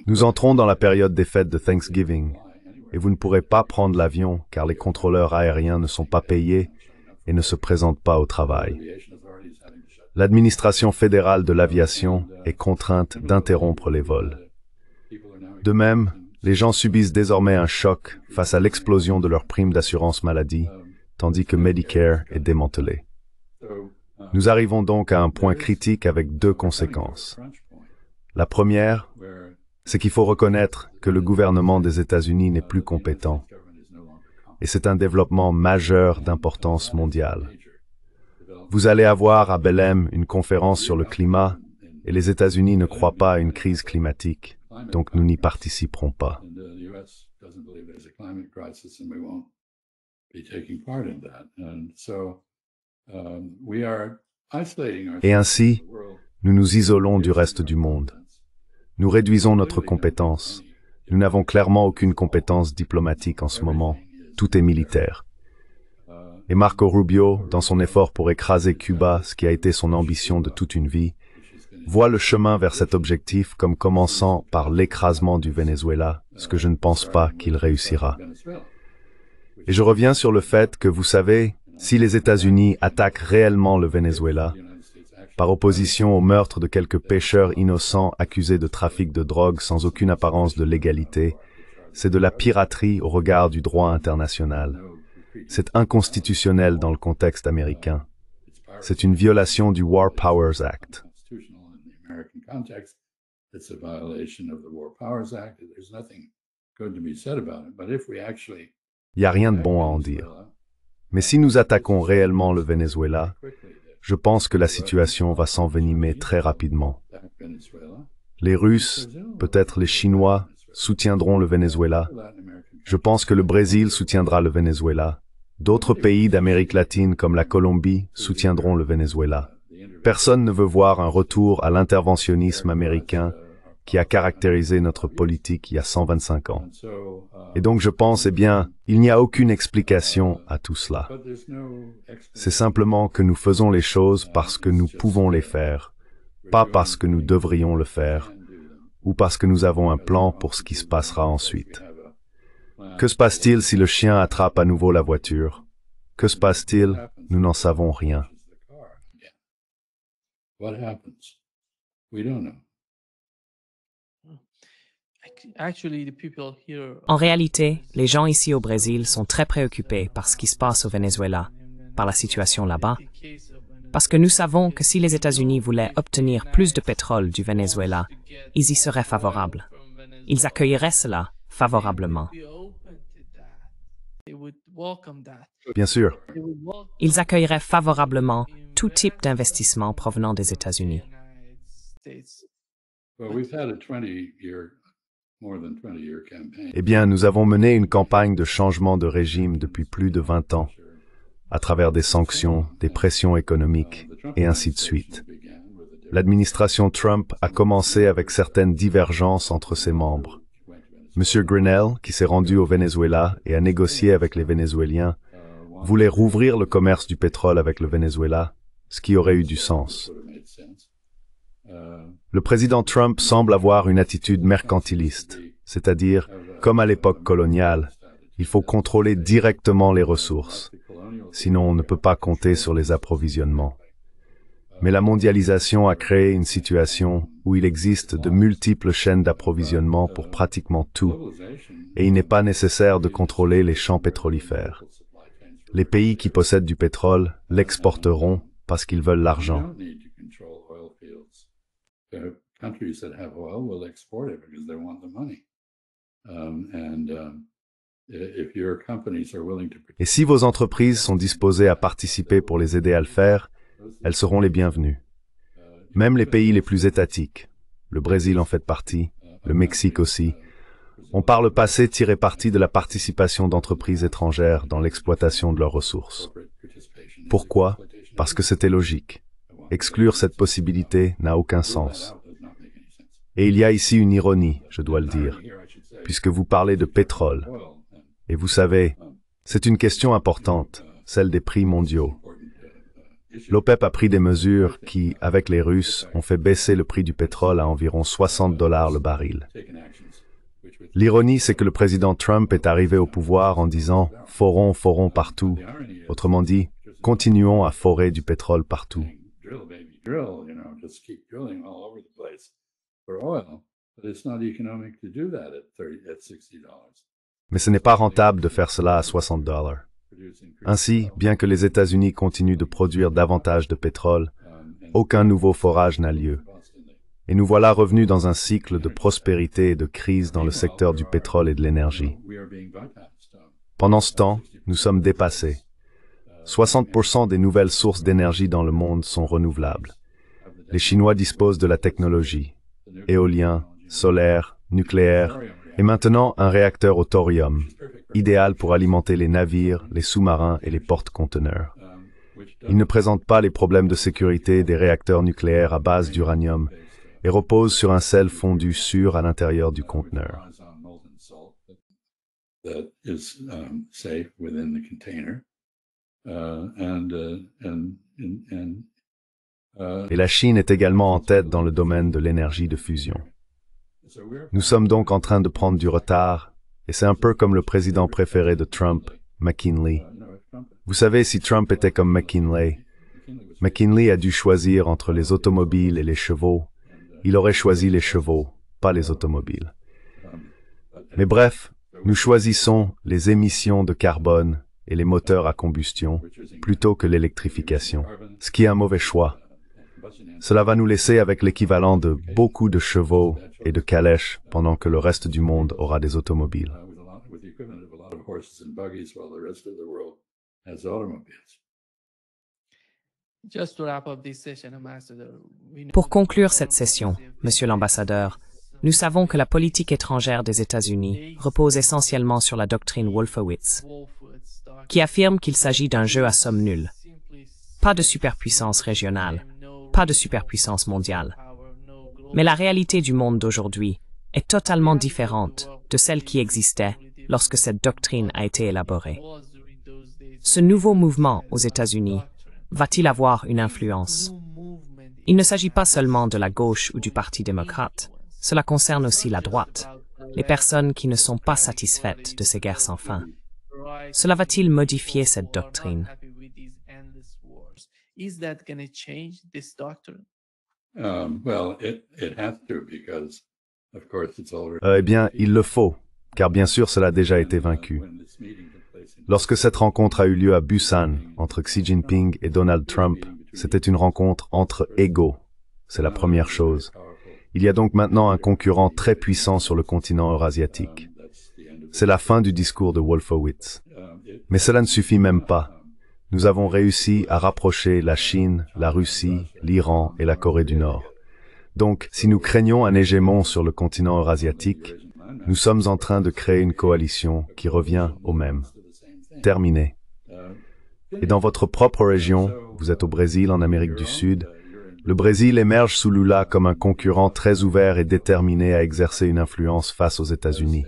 S2: Nous entrons dans la période des fêtes de Thanksgiving, et vous ne pourrez pas prendre l'avion car les contrôleurs aériens ne sont pas payés et ne se présentent pas au travail. L'administration fédérale de l'aviation est contrainte d'interrompre les vols. De même, les gens subissent désormais un choc face à l'explosion de leur prime d'assurance maladie, tandis que Medicare est démantelé. Nous arrivons donc à un point critique avec deux conséquences. La première, c'est qu'il faut reconnaître que le gouvernement des États-Unis n'est plus compétent. Et c'est un développement majeur d'importance mondiale. Vous allez avoir à Belém une conférence sur le climat, et les États-Unis ne croient pas à une crise climatique, donc nous n'y participerons pas. Et ainsi, nous nous isolons du reste du monde. Nous réduisons notre compétence. Nous n'avons clairement aucune compétence diplomatique en ce moment. Tout est militaire. Et Marco Rubio, dans son effort pour écraser Cuba, ce qui a été son ambition de toute une vie, voit le chemin vers cet objectif comme commençant par l'écrasement du Venezuela, ce que je ne pense pas qu'il réussira. Et je reviens sur le fait que, vous savez, si les États-Unis attaquent réellement le Venezuela, par opposition au meurtre de quelques pêcheurs innocents accusés de trafic de drogue sans aucune apparence de légalité, c'est de la piraterie au regard du droit international. C'est inconstitutionnel dans le contexte américain. C'est une violation du War Powers Act. Il n'y a rien de bon à en dire. Mais si nous attaquons réellement le Venezuela, je pense que la situation va s'envenimer très rapidement. Les Russes, peut-être les Chinois, soutiendront le Venezuela. Je pense que le Brésil soutiendra le Venezuela. D'autres pays d'Amérique latine comme la Colombie soutiendront le Venezuela. Personne ne veut voir un retour à l'interventionnisme américain qui a caractérisé notre politique il y a 125 ans. Et donc je pense, eh bien, il n'y a aucune explication à tout cela. C'est simplement que nous faisons les choses parce que nous pouvons les faire, pas parce que nous devrions le faire, ou parce que nous avons un plan pour ce qui se passera ensuite. Que se passe-t-il si le chien attrape à nouveau la voiture? Que se passe-t-il? Nous n'en savons rien.
S6: Actually, the people here
S1: En réalité, les gens ici au Brésil sont très préoccupés par ce qui se passe au Venezuela, par la situation là-bas, parce que nous savons que si les États-Unis voulaient obtenir plus de pétrole du Venezuela, ils y seraient favorables. Ils accueilleraient cela favorablement.
S6: they would welcome that.
S2: Bien sûr,
S6: They would welcome
S1: Ils accueilleraient favorablement tout type d'investissement provenant des États-Unis.
S6: the United States.
S3: Well, we've had a 20-year, more than 20-year campaign.
S2: eh bien, nous avons mené une campagne de changement de régime depuis plus de 20 ans, à travers des sanctions, des pressions économiques, et ainsi de suite. L'administration Trump a commencé avec certaines divergences entre ses membres. M. Grinnell, qui s'est rendu au Venezuela et a négocié avec les Vénézuéliens, voulait rouvrir le commerce du pétrole avec le Venezuela, ce qui aurait eu du sens. Le président Trump semble avoir une attitude mercantiliste, c'est-à-dire, comme à l'époque coloniale, il faut contrôler directement les ressources, sinon on ne peut pas compter sur les approvisionnements. Mais la mondialisation a créé une situation où il existe de multiples chaînes d'approvisionnement pour pratiquement tout, et il n'est pas nécessaire de contrôler les champs pétrolifères. Les pays qui possèdent du pétrole l'exporteront parce qu'ils veulent l'argent.
S3: You don't need to control oil fields. Countries that have oil will export it because they want the money. If your companies are willing to
S2: Et si vos entreprises sont disposées à participer pour les aider à le faire, elles seront les bienvenues. Même les pays les plus étatiques, le Brésil en fait partie, le Mexique aussi, ont par le passé tiré parti de la participation d'entreprises étrangères dans l'exploitation de leurs ressources. Pourquoi? Parce que c'était logique. Exclure cette possibilité n'a aucun sens. Et il y a ici une ironie, je dois le dire, puisque vous parlez de pétrole. Et vous savez, c'est une question importante, celle des prix mondiaux. L'OPEP a pris des mesures qui, avec les Russes, ont fait baisser le prix du pétrole à environ $60 le baril. L'ironie, c'est que le président Trump est arrivé au pouvoir en disant « forons, forons partout ». Autrement dit, continuons à forer du pétrole partout.
S3: drill, baby, drill, just keep drilling all over the place for oil. But it's not economic to do that at $60.
S2: Mais ce n'est pas rentable de faire cela à $60. Ainsi, bien que les États-Unis continuent de produire davantage de pétrole, aucun nouveau forage n'a lieu. Et nous voilà revenus dans un cycle de prospérité et de crise dans le secteur du pétrole et de l'énergie. Pendant ce temps, nous sommes dépassés. 60% des nouvelles sources d'énergie dans le monde sont renouvelables. Les Chinois disposent de la technologie, éolien, solaire, nucléaire, et maintenant un réacteur au thorium, idéal pour alimenter les navires, les sous-marins et les porte-conteneurs. Il ne présente pas les problèmes de sécurité des réacteurs nucléaires à base d'uranium et repose sur un sel fondu sûr à l'intérieur du conteneur.
S3: That is safe within the container.
S2: Et la Chine est également en tête dans le domaine de l'énergie de fusion. Nous sommes donc en train de prendre du retard, et c'est un peu comme le président préféré de Trump, McKinley. Vous savez, si Trump était comme McKinley, McKinley a dû choisir entre les automobiles et les chevaux. Il aurait choisi les chevaux, pas les automobiles. Mais bref, nous choisissons les émissions de carbone et les moteurs à combustion plutôt que l'électrification, ce qui est un mauvais choix. Cela va nous laisser avec l'équivalent de beaucoup de chevaux et de calèches pendant que le reste du monde aura des automobiles.
S3: with the equivalent of a lot of horses and buggies while the rest of the world has automobiles.
S6: Just to wrap up this session, Ambassador, we know
S1: Pour conclure cette session, Monsieur l'ambassadeur, nous savons que la politique étrangère des États-Unis repose essentiellement sur la doctrine Wolfowitz,
S6: Wolfowitz doctrine
S1: qui affirme qu'il s'agit d'un jeu à somme nulle. Pas de superpuissance régionale, pas de superpuissance mondiale. Mais la réalité du monde d'aujourd'hui est totalement différente de celle qui existait lorsque cette doctrine a été élaborée. Ce nouveau mouvement aux États-Unis va-t-il avoir une influence? Il ne s'agit pas seulement de la gauche ou du Parti démocrate, cela concerne aussi la droite, les personnes qui ne sont pas satisfaites de ces guerres sans fin. Cela va-t-il modifier cette doctrine?
S6: Is that going to change this doctrine?
S3: Well, it has to, because
S2: Eh bien, il le faut, car bien sûr cela a déjà été vaincu. Lorsque cette rencontre a eu lieu à Busan, entre Xi Jinping et Donald Trump, c'était une rencontre entre égaux. C'est la première chose. Il y a donc maintenant un concurrent très puissant sur le continent eurasiatique. C'est la fin du discours de Wolfowitz. Mais cela ne suffit même pas. Nous avons réussi à rapprocher la Chine, la Russie, l'Iran et la Corée du Nord. Donc, si nous craignons un hégémon sur le continent eurasiatique, nous sommes en train de créer une coalition qui revient au même. Terminé. Et dans votre propre région, vous êtes au Brésil, en Amérique du Sud, le Brésil émerge sous Lula comme un concurrent très ouvert et déterminé à exercer une influence face aux États-Unis.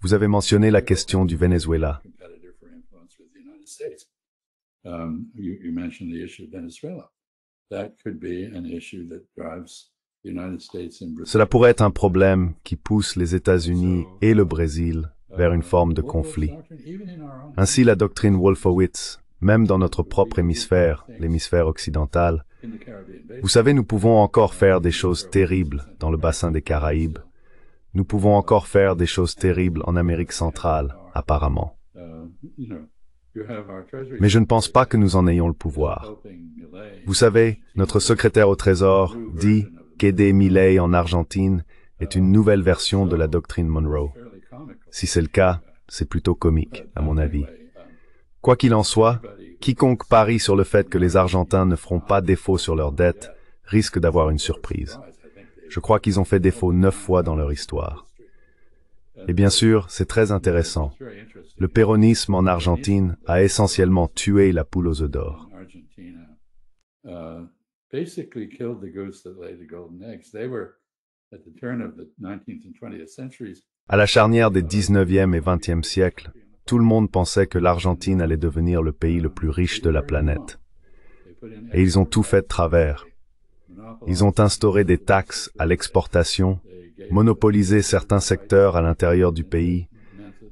S2: Vous avez mentionné la question du Venezuela. Cela pourrait être un problème qui pousse les États-Unis et le Brésil vers une forme de conflit. Ainsi, la doctrine Wolfowitz, même dans notre propre hémisphère, l'hémisphère occidental, vous savez, nous pouvons encore faire des choses terribles dans le bassin des Caraïbes. Nous pouvons encore faire des choses terribles en Amérique centrale, apparemment. Mais je ne pense pas que nous en ayons le pouvoir. Vous savez, notre secrétaire au Trésor dit qu'aider Milei en Argentine est une nouvelle version de la doctrine Monroe. Si c'est le cas, c'est plutôt comique, à mon avis. Quoi qu'il en soit, quiconque parie sur le fait que les Argentins ne feront pas défaut sur leurs dettes risque d'avoir une surprise. Je crois qu'ils ont fait défaut 9 fois dans leur histoire. Et bien sûr, c'est très intéressant. Le péronisme en Argentine a essentiellement tué la poule aux œufs d'or. À la charnière des 19e et 20e siècles, tout le monde pensait que l'Argentine allait devenir le pays le plus riche de la planète. Et ils ont tout fait de travers. Ils ont instauré des taxes à l'exportation, monopolisé certains secteurs à l'intérieur du pays,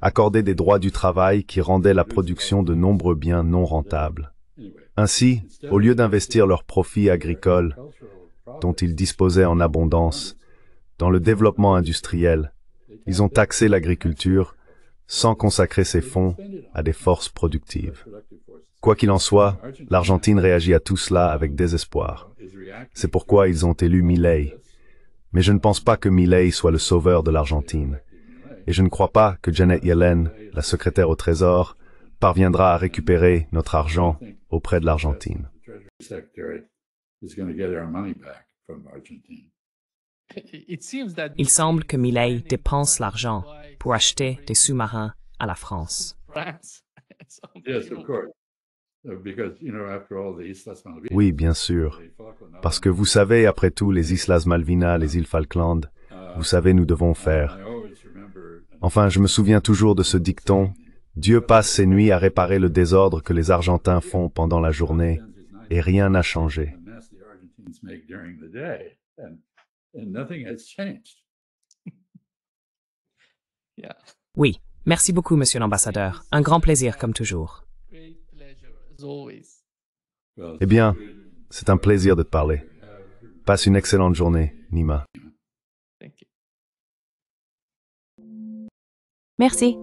S2: accordé des droits du travail qui rendaient la production de nombreux biens non rentables. Ainsi, au lieu d'investir leurs profits agricoles, dont ils disposaient en abondance, dans le développement industriel, ils ont taxé l'agriculture sans consacrer ces fonds à des forces productives. Quoi qu'il en soit, l'Argentine réagit à tout cela avec désespoir. C'est pourquoi ils ont élu Milei. Mais je ne pense pas que Milei soit le sauveur de l'Argentine. Et je ne crois pas que Janet Yellen, la secrétaire au Trésor, parviendra à récupérer notre argent auprès de l'Argentine.
S1: Il semble que Milei dépense l'argent pour acheter des sous-marins à la France.
S2: Oui, bien sûr. Parce que vous savez, après tout, les Islas Malvinas, les îles Falkland, vous savez, nous devons faire. Enfin, je me souviens toujours de ce dicton, Dieu passe ses nuits à réparer le désordre que les Argentins font pendant la journée, et rien n'a changé.
S1: Oui, merci beaucoup, monsieur l'ambassadeur. Un grand plaisir, comme toujours.
S2: Eh bien, c'est un plaisir de te parler. Passe une excellente journée, Nima.
S5: Merci.